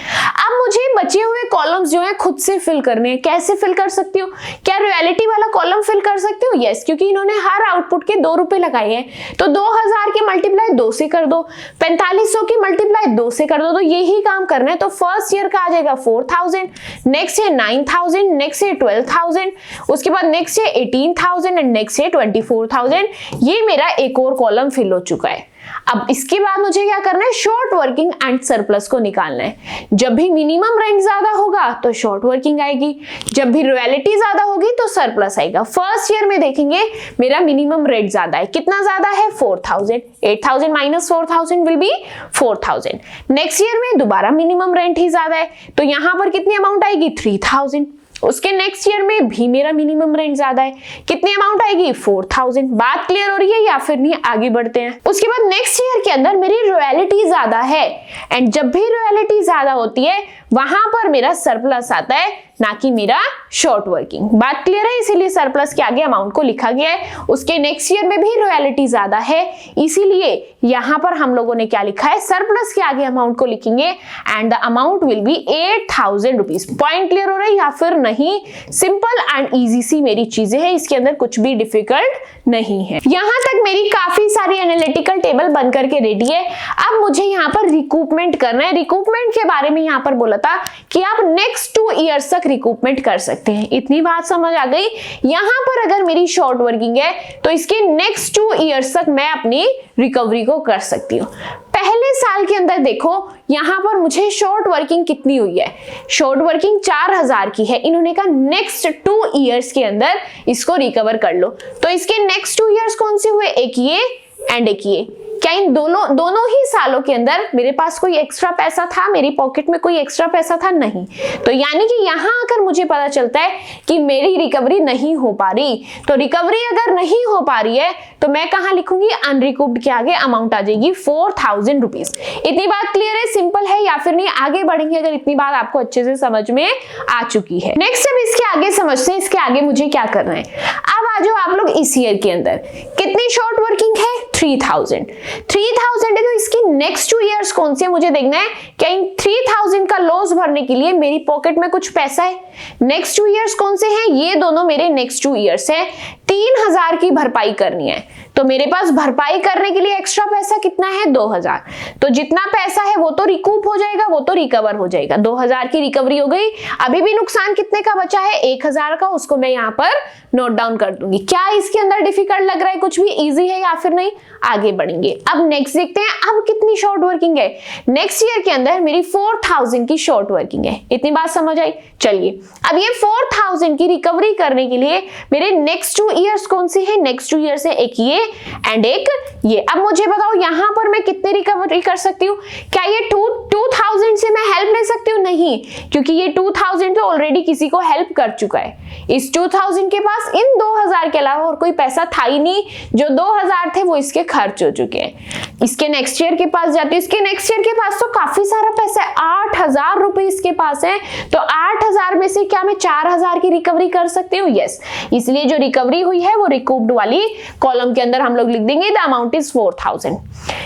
अब मुझे बचे हुए कॉलम्स जो है खुद से फिल करने हैं। कैसे फिल कर सकती हूँ? क्या रॉयल्टी वाला कॉलम फिल कर सकती हूँ? यस, क्योंकि इन्होंने हर आउटपुट के ₹2 लगाए हैं, तो 2,000 के मल्टीप्लाई 2 से कर दो, 4,500 की मल्टीप्लाई 2 से कर दो, तो यही काम करना है। तो फर्स्ट ईयर का आ जाएगा 4,000, नेक्स्ट है 9,000, नेक्स्ट है 12,000, उसके बाद नेक्स्ट है 18,000 एंड नेक्स्ट है 24,000। ये मेरा एक और कॉलम फिल हो चुका है। अब इसके बाद मुझे क्या करना है? शॉर्ट वर्किंग एंड सरप्लस को निकालना है। जब भी मिनिमम रेंट ज्यादा होगा तो शॉर्ट वर्किंग आएगी, जब भी रॉयल्टी ज्यादा होगी तो सरप्लस आएगा। फर्स्ट ईयर में देखेंगे मेरा मिनिमम रेंट ज्यादा है। कितना ज्यादा है? 4,000। 8,000 minus 4,000 will be 4,000। Next year में दोबारा मिनिमम रेंट ही ज्यादा है, तो यहां पर कितनी अमाउंट आएगी? 3,000। उसके नेक्स्ट ईयर में भी मेरा मिनिमम रेंट ज्यादा है, कितनी अमाउंट आएगी 4000। बात क्लियर हो रही है या फिर नहीं? आगे बढ़ते हैं। उसके बाद नेक्स्ट ईयर के अंदर मेरी रॉयल्टी ज्यादा है, एंड जब भी रॉयल्टी ज्यादा होती है वहां पर मेरा सरप्लस आता है, ना कि मेरा शॉर्ट वर्किंग। बात क्लियर है? इसीलिए सरप्लस के आगे अमाउंट को लिखा गया है। उसके नेक्स्ट ईयर में भी रॉयल्टी ज्यादा है, इसीलिए यहां पर हम लोगों ने क्या लिखा है, सरप्लस के आगे अमाउंट को लिखेंगे and the amount will B 8000 rupees. Point clear हो रहा है या फिर नहीं? सिंपल एंड इजी सी मेरी चीजें हैं, इसके अंदर कुछ भी डिफिकल्ट नहीं है। यहां तक मेरी काफी सारी एनालिटिकल टेबल बन करके रेडी है। अब मुझे यहाँ पर रिकूपमेंट करना है। रिकूपमेंट के बारे में यहाँ पर बोला था कि आप नेक्स्ट 2 ईयर्स तक रिकूपमेंट कर सकते हैं। इतनी बात समझ आ गई? यहां पर अगर मेरी शॉर्ट वर्किंग है तो इसके नेक्स्ट 2 ईयर्स तक मैं अपनी रिकवरी को कर सकती हूँ। पहले साल के अंदर देखो यहां पर मुझे शॉर्ट वर्किंग कितनी हुई है, शॉर्ट वर्किंग 4000 की है। इन्होंने कहा नेक्स्ट 2 ईयर्स के अंदर इसको रिकवर कर लो। तो इसके नेक्स्ट 2 ईयर्स कौन से हुए? एक ये एंड एक ये। क्या इन दोनों ही सालों के अंदर मेरे पास कोई एक्स्ट्रा पैसा था, मेरी पॉकेट में कोई एक्स्ट्रा पैसा था? नहीं। तो यानी कि यहां आकर मुझे पता चलता है कि मेरी रिकवरी नहीं हो पा रही। तो रिकवरी अगर नहीं हो पा रही है तो मैं कहां लिखूंगी? अनरिकूव्ड के आगे अमाउंट आ जाएगी 4000 रुपीज। इतनी बात क्लियर है? सिंपल है या फिर नहीं? आगे बढ़ेंगे अगर इतनी बात आपको अच्छे से समझ में आ चुकी है। नेक्स्ट अब इसके आगे समझते हैं, इसके आगे मुझे क्या करना है। अब आ जाओ आप लोग इस ईयर के अंदर कितनी शॉर्ट वर्किंग है? 3000 है। तो इसकी नेक्स्ट 2 ईयर्स कौन से मुझे देखना है। क्या इन 3000 का लॉस भरने के लिए मेरी पॉकेट में कुछ पैसा है? नेक्स्ट 2 ईयर्स कौन से हैं? ये दोनों मेरे नेक्स्ट 2 ईयर्स हैं। 3000 की भरपाई करनी है, तो मेरे पास भरपाई करने के लिए एक्स्ट्रा पैसा कितना है? 2000। तो जितना पैसा है वो तो रिकूप हो जाएगा, वो तो रिकवर हो जाएगा। 2000 की रिकवरी हो गई। अभी भी नुकसान कितने का बचा है? 1000 का। उसको मैं यहाँ पर नोट डाउन कर दूंगी। क्या इसके अंदर डिफिकल्ट लग रहा है? कुछ भी इजी है या फिर नहीं? आगे बढ़ेंगे। अब नेक्स्ट देखते हैं अब कितनी शॉर्ट वर्किंग है। नेक्स्ट ईयर के अंदर मेरी 4000 की शॉर्ट वर्किंग है। इतनी बात समझ आई? चलिए अब ये 4000 की रिकवरी करने के लिए मेरे नेक्स्ट 2 ईयर्स कौन से हैं? नेक्स्ट 2 ईयर्स है एक ये एंड एक ये। अब मुझे बताओ यहां पर मैं कितनी रिकवरी कर सकती हूँ? क्या ये 2000 से मैं हेल्प ले सकती हूँ? नहीं, क्योंकि ये 2000 तो ऑलरेडी किसी को हेल्प कर चुका है। इस 2000 के पास इन 2000 के अलावा और कोई पैसा था ही नहीं। जो 2000 थे वो इसके खर्च हो चुके हैं। इसके नेक्स्ट ईयर के पास जाती है, इसके नेक्स्ट ईयर के पास तो काफी सारा पैसा है, 8000 रुपए इसके पास है। तो 8000 में से क्या मैं 4000 की रिकवरी कर सकती हूँ? यस। इसलिए जो रिकवरी हुई है वो रिकूप्ड वाली कॉलम के अंदर हम लोग लिख देंगे द अमाउंट इज 4000।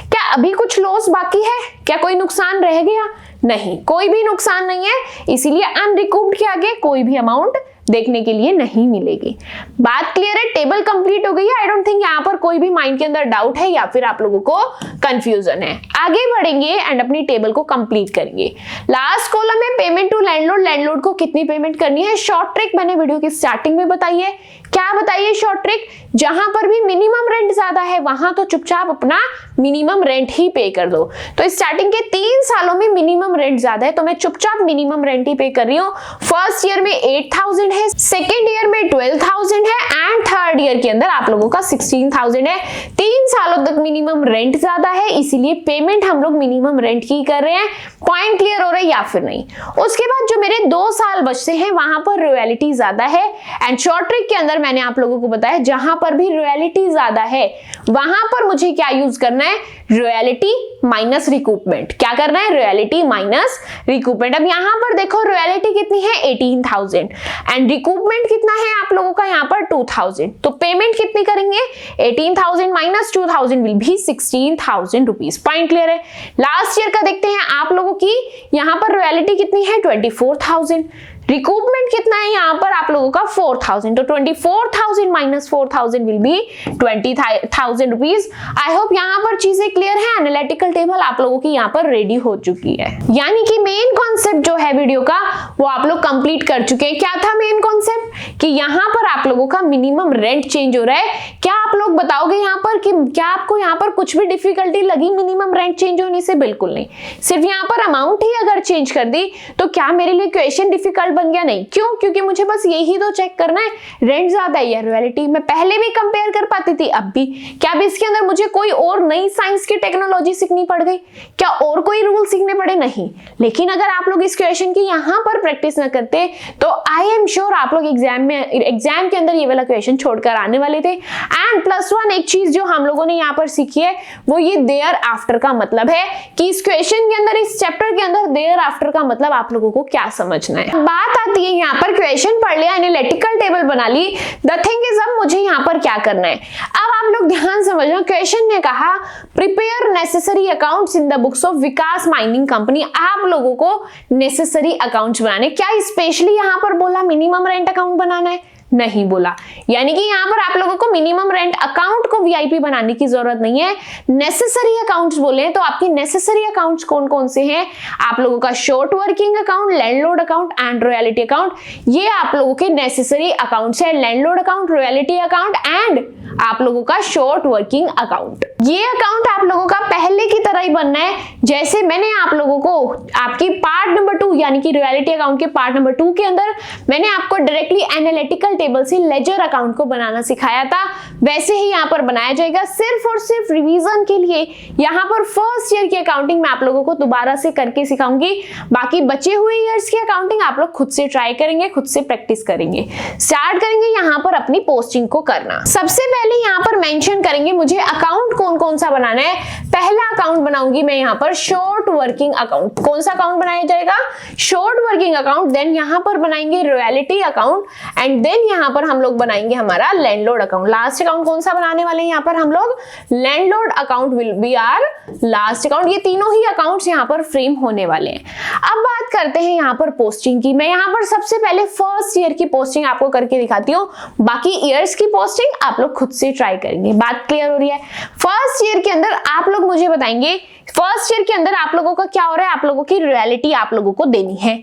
क्या अभी कुछ लॉस बाकी है? क्या कोई नुकसान रह गया? नहीं, कोई भी नुकसान नहीं है। इसीलिए अनरिकूप्ड के आगे कोई भी अमाउंट देखने के लिए नहीं मिलेगी। बात क्लियर है? टेबल कंप्लीट हो गई है। आई डोंट थिंक यहाँ पर कोई भी माइंड के अंदर डाउट है या फिर आप लोगों को कंफ्यूजन है। आगे बढ़ेंगे एंड अपनी टेबल को कंप्लीट करेंगे। लास्ट कॉलम है पेमेंट टू लैंडलॉर्ड। लैंडलॉर्ड को कितनी पेमेंट करनी है? शॉर्ट ट्रिक मैंने वीडियो की स्टार्टिंग में बताई है। क्या बताइए शॉर्ट ट्रिक? जहां पर भी मिनिमम रेंट ज्यादा है वहां तो चुपचाप अपना मिनिमम रेंट ही पे कर दो। तो स्टार्टिंग के 3 सालों में मिनिमम रेंट ज्यादा है तो मैं चुपचाप मिनिमम रेंट ही पे कर रही हूँ। फर्स्ट ईयर में 8000 है, सेकेंड ईयर में 12000 है एंड थर्ड ईयर के अंदर आप लोगों का 16000 है। 3 सालों तक मिनिमम रेंट ज्यादा है, इसीलिए पेमेंट हम लोग मिनिमम रेंट की कर रहे हैं। पॉइंट क्लियर हो रहा है या फिर नहीं? उसके बाद जो मेरे 2 साल बचते हैं वहां पर रॉयल्टी ज्यादा है एंड शॉर्ट ट्रिक के अंदर मैंने आप लोगों को बताया जहां पर भी रॉयल्टी ज्यादा है वहां पर मुझे क्या यूज करना है? Royalty minus recoupment. क्या करना है? Royalty minus recoupment. अब यहां पर देखो रॉयल्टी कितनी है? 18000 एंड रिकूपमेंट कितना है आप लोगों का यहाँ पर? 2000। तो पेमेंट कितनी करेंगे? 18000 माइनस 2000 विल भी 16000 रुपीज। पॉइंट क्लियर है? लास्ट ईयर का देखते हैं आप लोगों की। यहाँ पर रॉयल्टी कितनी है? 24000। रिकूपमेंट कितना है यहाँ पर आप लोगों का? 4000। तो 24000 minus 4000 will be 20000 rupees. I hope यहाँ पर चीजें क्लियर है। एनालिटिकल टेबल आप लोगों की यहाँ पर रेडी हो चुकी है, यानी कि मेन कॉन्सेप्ट जो है वीडियो का वो आप लोग कंप्लीट कर चुके हैं। क्या था मेन कॉन्सेप्ट? कि यहाँ पर आप लोगों का मिनिमम रेंट चेंज हो रहा है। क्या आप लोग लोग बताओगे यहाँ पर कि क्या आपको यहाँ पर कुछ भी डिफिकल्टी लगी मिनिमम रेंट चेंज होने से? बिल्कुल नहीं। सिर्फ यहाँ पर अमाउंट ही अगर चेंज कर दी तो क्या मेरे लिए क्वेश्चन डिफिकल्ट बन गया? नहीं। क्यों? क्योंकि मुझे बस यही तो चेक करना है, रेंट ज्यादा है या रॉयल्टी। मैं पहले भी कंपेयर कर पाती थी, अब भी। क्या अब इसके अंदर मुझे कोई और नई साइंस की टेक्नोलॉजी सीखनी पड़ गई? क्या और कोई रूल सीखने पड़े? नहीं। लेकिन अगर आप लोग इस क्वेश्चन की यहाँ पर प्रैक्टिस न करते तो आई एम श्योर आप लोग एग्जाम के अंदर ये वाला क्वेश्चन छोड़कर आने वाले थे। एंड +1 एक चीज जो हम लोगों ने यहाँ पर सीखी है वो ये देयर आफ्टर का मतलब है कि इस क्वेश्चन के अंदर, इस चैप्टर के अंदर देयर आफ्टर का मतलब आप लोगों को क्या समझना है। बात आती है यहाँ पर क्वेश्चन पढ़ लिया, एनालिटिकल टेबल बना ली, द थिंग इज अब मुझे यहाँ पर क्या करना है। अब आप लोग ध्यान समझना, क्वेश्चन ने कहा prepare necessary accounts in the books of Vikas mining company. आप लोगों को नेसेसरी अकाउंट्स बनाने, क्या स्पेशली यहाँ पर बोला मिनिमम रेंट अकाउंट बनाना है? नहीं बोला। यानी कि यहाँ पर आप लोगों को मिनिमम रेंट अकाउंट को वीआईपी बनाने की जरूरत नहीं है, नेसेसरी अकाउंट्स बोले। तो आपकी नेसेसरी अकाउंट्स कौन कौन से हैं? आप लोगों का short working account, landlord account and royalty account, ये आप लोगों के नेसेसरी अकाउंट्स है। Landlord account, royalty account and आप लोगों का शॉर्ट वर्किंग अकाउंट। ये अकाउंट आप लोगों का पहले की तरह ही बनना है जैसे मैंने आप लोगों को आपकी पार्ट नंबर 2 यानी कि रॉयल्टी अकाउंट के पार्ट नंबर 2 के अंदर मैंने आपको डायरेक्टली एनालिटिकल टेबल से लेजर अकाउंट को बनाना सिखाया था, वैसे ही यहाँ पर बनाया जाएगा। सिर्फ और सिर्फ रिवीजन के लिए यहाँ पर फर्स्ट ईयर की अकाउंटिंग मैं आप लोगों को दोबारा से करके सिखाऊंगी। बाकी बचे हुए ईयर्स की अकाउंटिंग आप लोग खुद से ट्राई करेंगे, खुद से प्रैक्टिस करेंगे। स्टार्ट करेंगे यहाँ पर अपनी पोस्टिंग को करना। सबसे पहले यहाँ पर मेंशन करेंगे मुझे अकाउंट कौन कौन सा बनाना है। पहला अकाउंट बनाऊंगी मैं यहाँ पर शॉर्ट वर्किंग अकाउंट। कौन सा अकाउंट बनाया जाएगा? Short working account. देन यहाँ पर बनाएंगे रॉयल्टी अकाउंट एंड देन यहाँ पर हम लोग बनाएंगे हमारा लैंडलॉर्ड अकाउंट। लास्ट अकाउंट कौन सा बनाने वाले हैं यहाँ पर हम लोग? Landlord account will be our last account. ये तीनों ही अकाउंट्स यहाँ पर फ्रेम होने वाले हैं। अब बात करते हैं यहाँ पर पोस्टिंग की। मैं यहाँ पर सबसे पहले फर्स्ट ईयर की पोस्टिंग आपको करके दिखाती हूँ, बाकी ईयर्स की पोस्टिंग आप लोग खुद से ट्राई करेंगे। बात क्लियर हो रही है? फर्स्ट ईयर के अंदर आप लोग मुझे बताएंगे, फर्स्ट ईयर के अंदर आप लोगों का क्या हो रहा है? आप लोगों की रॉयल्टी आप लोगों को देनी है।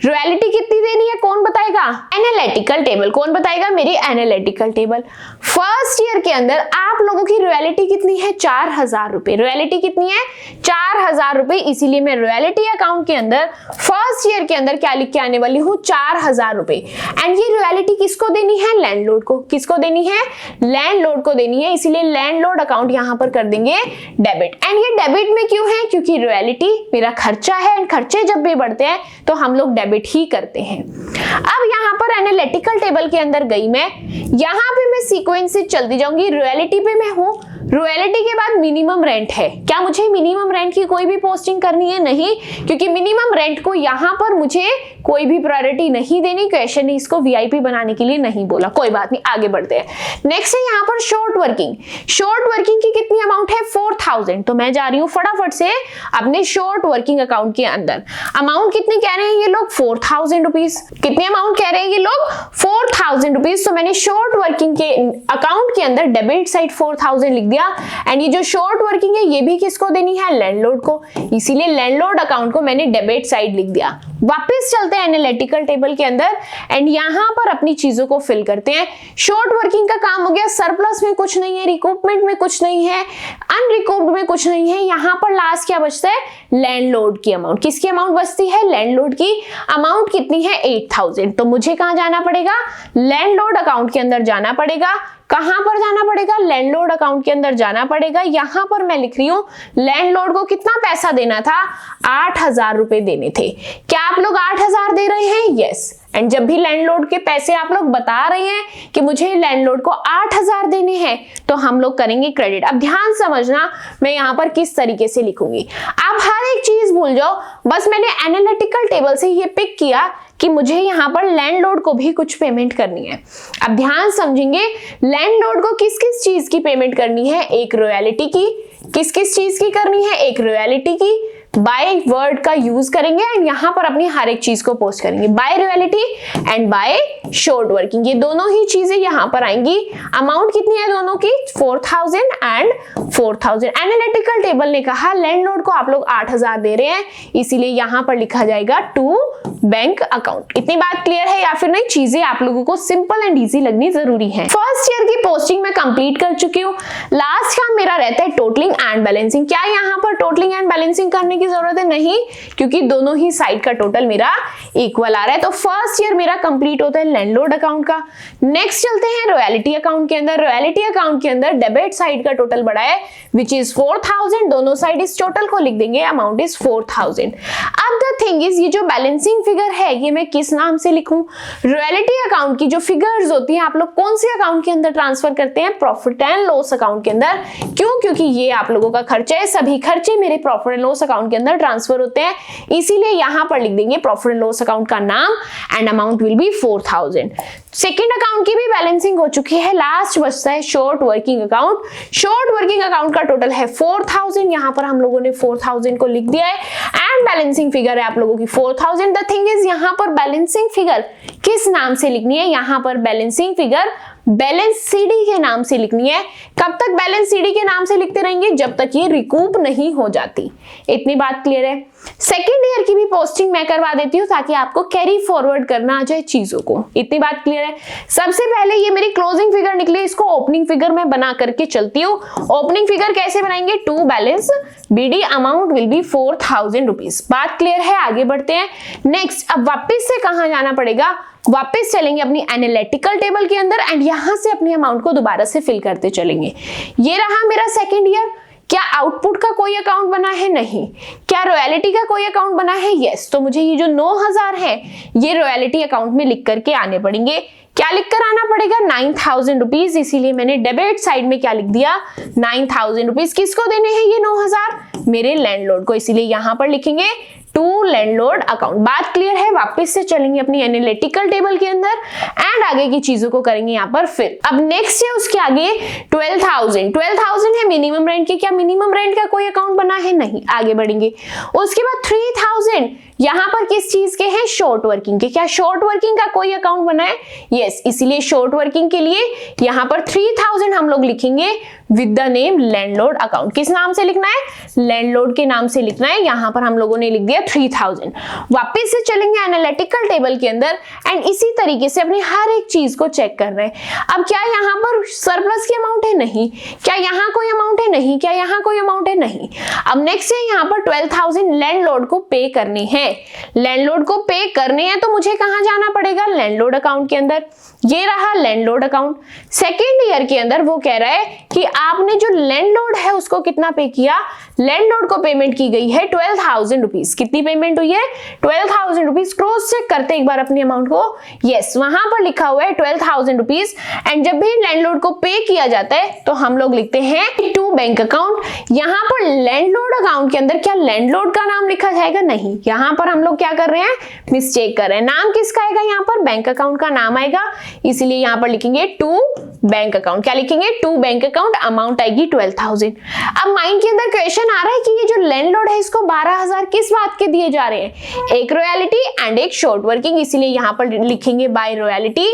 रॉयल्टी कितनी देनी है? कौन बताएगा? Analytical table. कौन बताएगा? मेरी एनालिटिकल टेबल। फर्स्ट ईयर के अंदर आप लोगों की रॉयल्टी कितनी है? 4000 रुपए। रॉयल्टी कितनी है? 4000 रुपए। इसीलिए मैं रॉयल्टी अकाउंट के अंदर फर्स्ट ईयर के अंदर क्या लिख के आने वाली हूँ? 4000 रुपए। एंड ये रॉयल्टी किसको देनी है? लैंडलॉर्ड को। किसको देनी है? लैंडलॉर्ड को देनी है। इसीलिए लैंडलॉर्ड अकाउंट यहां पर कर देंगे डेबिट। एंड ये डेबिट में क्यों है? क्योंकि रॉयल्टी मेरा खर्चा है एंड खर्चे जब भी बढ़ते हैं तो हम लोग डेबिट ही करते हैं। अब यहाँ पर एनालिटिकल टेबल के अंदर गई मैं, यहाँ पे मैं सीक्वेंस से चलती जाऊंगी। रॉयल्टी पे मैं हूँ, रॉयल्टी के बाद मिनिमम रेंट है। क्या मुझे मिनिमम रेंट की कोई भी पोस्टिंग करनी है? नहीं, क्योंकि मिनिमम रेंट को यहाँ पर मुझे कोई भी प्रायोरिटी नहीं देनी। क्वेश्चन ने इसको वीआईपी बनाने के लिए नहीं बोला। कोई बात नहीं, आगे बढ़ते हैं। नेक्स्ट है यहाँ पर शॉर्ट वर्किंग। शॉर्ट वर्किंग की कितनी अमाउंट है? 4000। तो मैं जा रही हूँ फटाफट से अपने शॉर्ट वर्किंग अकाउंट के अंदर। अमाउंट कितनी कह रहे हैं ये लोग? 4000 रुपीज। कितने अमाउंट कह रहे हैं ये लोग? 4000 रुपीज। तो मैंने शॉर्ट वर्किंग के अकाउंट के अंदर डेबिट साइड 4000 लिख दिया। एंड ये जो शॉर्ट वर्किंग है ये भी किसको देनी है? लैंडलॉर्ड को। इसीलिए लैंडलॉर्ड अकाउंट को मैंने डेबिट साइड लिख दिया। वापस चलते हैं एनालिटिकल टेबल के अंदर एंड यहां पर अपनी चीजों को फिल करते हैं। शॉर्ट वर्किंग का काम हो गया। सरप्लस में कुछ नहीं है, रिकूपमेंट में कुछ नहीं है, अनरिकूप्ड में कुछ नहीं है। यहां पर लास्ट क्या बचता है? लैंडलॉर्ड की अमाउंट। किसकी अमाउंट बचती है? लैंडलॉर्ड की अमाउंट कितनी है? 8000। तो मुझे कहां जाना पड़ेगा? लैंडलॉर्ड अकाउंट के अंदर जाना पड़ेगा। कहां पर जाना पड़ेगा? लैंडलॉर्ड अकाउंट के अंदर जाना पड़ेगा। यहां पर मैं लिख रही हूं लैंडलॉर्ड को कितना पैसा देना था? 8000 रुपए देने थे। क्या आप लोग 8000 दे रहे हैं? यस। एंड जब भी लैंडलॉर्ड के पैसे आप लोग बता रहे हैं कि मुझे लैंडलॉर्ड को 8000 देने हैं तो हम लोग करेंगे क्रेडिट। अब ध्यान समझना मैं यहाँ पर किस तरीके से लिखूंगी। आप हर एक चीज भूल जाओ, बस मैंने एनालिटिकल टेबल से ये पिक किया कि मुझे यहाँ पर लैंडलॉर्ड को भी कुछ पेमेंट करनी है। अब ध्यान समझेंगे, लैंडलॉर्ड को किस किस चीज की पेमेंट करनी है? एक रॉयल्टी की। किस किस चीज की करनी है? एक रॉयल्टी की। बाय वर्ड का यूज करेंगे एंड यहाँ पर अपनी हर एक चीज को पोस्ट करेंगे। By royalty and by short working, ये दोनों ही चीजें यहाँ पर आएंगी। अमाउंट कितनी है दोनों की? 4000 एंड 4000। एनालिटिकल टेबल ने कहा लैंडलॉर्ड को आप लोग 8000 दे रहे हैं, इसीलिए यहाँ पर लिखा जाएगा टू बैंक अकाउंट। इतनी बात क्लियर है या फिर नहीं? चीजें आप लोगों को सिंपल एंड इजी लगनी जरूरी है। फर्स्ट ईयर की पोस्टिंग मैं कंप्लीट कर चुकी हूँ। लास्ट काम मेरा रहता है टोटलिंग एंड बैलेंसिंग। क्या यहाँ पर टोटलिंग एंड बैलेंसिंग करने की जरूरत है? नहीं, क्योंकि दोनों ही साइड का टोटल मेरा इक्वल आ रहा है। तो फर्स्ट ईयर मेरा कंप्लीट होता है लैंडलॉर्ड अकाउंट का। नेक्स्ट चलते हैं रॉयल्टी अकाउंट के अंदर। रॉयल्टी अकाउंट के अंदर डेबिट साइड का टोटल बड़ा है विच इज 4000। दोनों साइड इस टोटल को लिख देंगे, अमाउंट इज 4000। अब द थिंग इज, ये जो बैलेंसिंग फिगर है ये मैं किस नाम से लिखूं? रॉयल्टी अकाउंट की जो फिगर्स होती हैं आप लोग कौन से अकाउंट के अंदर ट्रांसफर करते हैं? प्रॉफिट एंड लॉस अकाउंट के अंदर। क्यों? क्योंकि ये आप लोगों का खर्चा है, सभी खर्चे मेरे प्रॉफिट एंड लॉस अकाउंट के अंदर ट्रांसफर होते हैं, इसीलिए यहां पर लिख देंगे प्रॉफिट एंड लॉस अकाउंट का नाम and amount will be 4000। Second account की भी बैलेंसिंग हो चुकी है। लास्ट बचता है short working account. Short working account का टोटल है 4000। यहां पर हम लोगों ने 4000 को लिख दिया है एंड बैलेंसिंग फिगर है आप लोगों की 4000। द थिंग इज, यहां पर बैलेंसिंग फिगर किस नाम से लिखनी है? यहां पर बैलेंसिंग फिगर बैलेंस सीडी के नाम से लिखनी है। कब तक बैलेंस सीडी के नाम से लिखते रहेंगे? जब तक ये रिकूप नहीं हो जाती। इतनी बात क्लियर है। सेकेंड ईयर की भी पोस्टिंग मैं करवा देती हूँ ताकि आपको कैरी फॉरवर्ड करना आ जाए चीजों को। इतनी बात क्लियर है। सबसे पहले ये मेरी क्लोजिंग फिगर निकली, इसको ओपनिंग फिगर में बना करके चलती हूँ। ओपनिंग फिगर कैसे बनाएंगे? To balance BD, amount will be 4000 rupees. बात क्लियर है? आगे बढ़ते हैं। नेक्स्ट, अब वापिस से कहां जाना पड़ेगा? वापस चलेंगे अपनी एनालिटिकल टेबल के अंदर एंड यहां से अपनी अमाउंट को दोबारा से फिल करते चलेंगे। ये रहा मेरा सेकेंड ईयर। क्या आउटपुट का कोई अकाउंट बना है? नहीं। क्या रॉयल्टी का कोई अकाउंट बना है? यस। तो मुझे ये जो 9000 है ये रॉयल्टी अकाउंट में लिख करके आने पड़ेंगे। क्या लिखकर आना पड़ेगा? 9000 रुपीज। इसीलिए मैंने डेबिट साइड में क्या लिख दिया? 9000 रुपीज। किसको देने हैं ये 9000? मेरे लैंडलॉर्ड को। इसीलिए यहां पर लिखेंगे टू लैंडलॉर्ड अकाउंट। बात क्लियर है? वापस से चलेंगे अपनी एनालिटिकल टेबल के अंदर एंड आगे की चीजों को करेंगे यहाँ पर फिल। अब नेक्स्ट है उसके आगे 12,000 है मिनिमम रेंट के। क्या मिनिमम रेंट का कोई अकाउंट बना है? नहीं। आगे बढ़ेंगे। उसके बाद 3000 यहाँ पर किस चीज के हैं? शॉर्ट वर्किंग के। क्या शॉर्ट वर्किंग का कोई अकाउंट बना है? यस। इसीलिए शॉर्ट वर्किंग के लिए यहाँ पर 3000 हम लोग लिखेंगे with the name landlord account. किस नाम से लिखना है? लैंडलॉर्ड के नाम से लिखना है। यहाँ पर हम लोगों ने लिख दिया 3000। वापिस से चलेंगे एनालिटिकल टेबल के अंदर एंड इसी तरीके से अपनी हर एक चीज को चेक कर रहे हैं। अब क्या यहाँ पर सरप्लस की अमाउंट है? नहीं। क्या यहाँ कोई अमाउंट है? नहीं। क्या यहाँ कोई अमाउंट है? नहीं। अब नेक्स्ट है यहाँ पर 12,000 लैंडलॉर्ड को पे करने हैं। लैंडलॉर्ड को पे करने हैं तो मुझे कहां जाना पड़ेगा? लैंडलॉर्ड अकाउंट के अंदर। ये रहा लैंडलॉर्ड अकाउंट। सेकेंड ईयर के अंदर वो कह रहा है कि आपने जो लैंडलॉर्ड है उसको कितना पे किया? लैंडलॉर्ड को पेमेंट की गई है 12,000 रुपीज। कितनी पेमेंट हुई है? 12,000 रुपीज। क्रॉस चेक करते एक बार अपनी अमाउंट को। यस, वहां पर लिखा हुआ है 12,000 रुपीज एंड जब भी लैंडलॉर्ड को पे किया जाता है तो हम लोग लिखते हैं टू बैंक अकाउंट। यहाँ पर लैंडलॉर्ड अकाउंट के अंदर क्या लैंडलॉर्ड का नाम लिखा जाएगा? नहीं। यहाँ पर हम लोग क्या कर रहे हैं? मिस्टेक कर रहे हैं। नाम किसका आएगा? यहाँ पर बैंक अकाउंट का नाम आएगा, इसीलिए यहाँ पर लिखेंगे टू बैंक अकाउंट। क्या लिखेंगे? To bank account. अमाउंट आएगी 12,000। अब माइंड के अंदर क्वेश्चन आ रहा है कि ये जो लैंडलॉर्ड है इसको 12,000 किस बात के दिए जा रहे हैं? एक रॉयल्टी एंड एक शॉर्ट वर्किंग, इसीलिए यहाँ पर लिखेंगे by royalty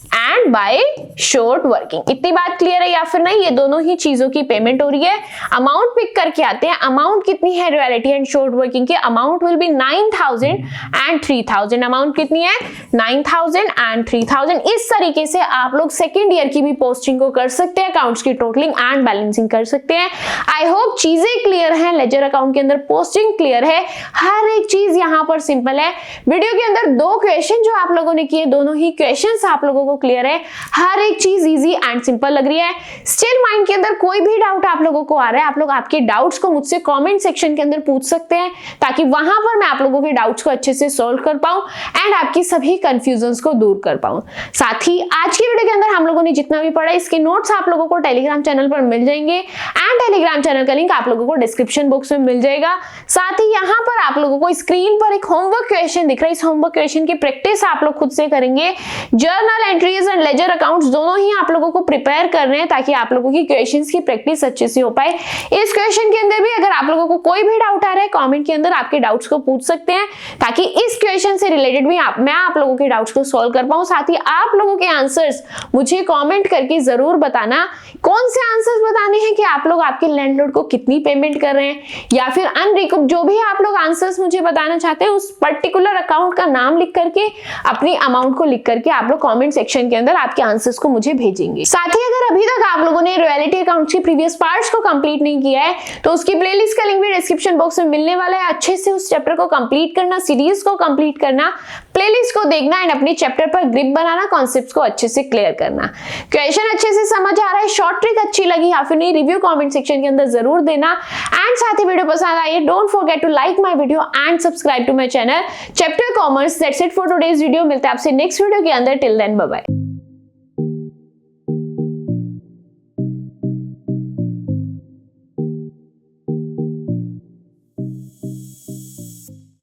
and by short working. इतनी बात क्लियर है या फिर नहीं? ये दोनों ही चीजों की पेमेंट हो रही है। अमाउंट पिक करके आते हैं। अमाउंट कितनी है रॉयल्टी एंड शॉर्ट वर्किंग की? Amount will B 9000 and 3000। Amount कितनी है? 9000 एंड 3000। इस तरीके से आप लोग सेकेंड ईयर की भी पोस्टिंग को कर सकते हैं, अकाउंट्स की टोटलिंग एंड बैलेंसिंग कर सकते हैं। आई होप चीजें क्लियर हैं। लेजर अकाउंट के अंदर पोस्टिंग क्लियर है, हर एक चीज यहाँ पर सिंपल है। वीडियो के अंदर दो क्वेश्चन जो आप लोगों ने किए, दोनों ही क्वेश्चन आप लोगों को क्लियर है, हर एक चीज इजी एंड सिंपल लग रही है। स्टिल माइंड के अंदर कोई भी डाउट आप लोगों को आ रहा है, आप लोग आपके डाउट्स को मुझसे कमेंट सेक्शन के अंदर पूछ सकते हैं ताकि वहां पर मैं आप लोगों के डाउट्स को अच्छे से सॉल्व कर पाऊं एंड आपकी सभी कंफ्यूजन्स को दूर कर पाऊं। साथ ही आज की वीडियो के अंदर हम लोगों ने जितना भी पढ़ा इसके नोट्स आप लोगों को टेलीग्राम चैनल पर मिल जाएंगे एंड टेलीग्राम चैनल का लिंक आप लोगों को डिस्क्रिप्शन बॉक्स में मिल जाएगा। साथ ही यहाँ पर आप लोगों को स्क्रीन पर एक होमवर्क क्वेश्चन दिख रहा है, इस होमवर्क क्वेश्चन की प्रैक्टिस आप लोग खुद से करेंगे। Journal entry entries and ledger accounts दोनों ही आप लोगों को प्रिपेयर करने हैं ताकि आप लोगों की क्वेश्चंस की प्रैक्टिस अच्छे से हो पाए। इस क्वेश्चन के अंदर भी अगर आप लोगों को कोई भी डाउट आ रहा है कमेंट के अंदर आपके डाउट्स को पूछ सकते हैं ताकि इस क्वेश्चन से रिलेटेड भी मैं आप लोगों के डाउट्स को सॉल्व कर पाऊं। साथ ही आप लोगों के आंसर्स मुझे कमेंट करके जरूर बताना, कौन से आंसर्स बताने हैं कि आप लोग आपके लैंडलॉर्ड को कितनी पेमेंट कर रहे हैं या फिर अनरिकवर, जो भी आप लोग आंसर्स मुझे बताना चाहते हैं उस पर्टिकुलर अकाउंट का नाम लिख करके अपनी अमाउंट को लिख करके आप लोग कमेंट सेक्शन के अंदर आपके आंसर्स को मुझे भेजेंगे। साथ ही अगर अभी तक आप लोगों ने रॉयल्टी अकाउंट के प्रीवियस पार्ट्स को कंप्लीट नहीं किया है तो उसकी प्लेलिस्ट का लिंक भी डिस्क्रिप्शन बॉक्स में मिलने वाला है। अच्छे से उस चैप्टर को कंप्लीट करना, सीरीज को कंप्लीट करना, प्लेलिस्ट को देखना एंड अपने चैप्टर पर ग्रिप बनाना, कॉन्सेप्ट्स को अच्छे से क्लियर करना। क्वेश्चन अच्छे से समझ आ रहा है, शॉर्ट ट्रिक अच्छी लगी या फिर नहीं, रिव्यू कमेंट सेक्शन के अंदर जरूर देना। एंड साथ ही वीडियो पसंद I don't forget to like my video and subscribe to my channel chapter commerce. That's it for today's video. मिलते हैं आपसे नेक्स्ट वीडियो के अंदर। Till then bye bye.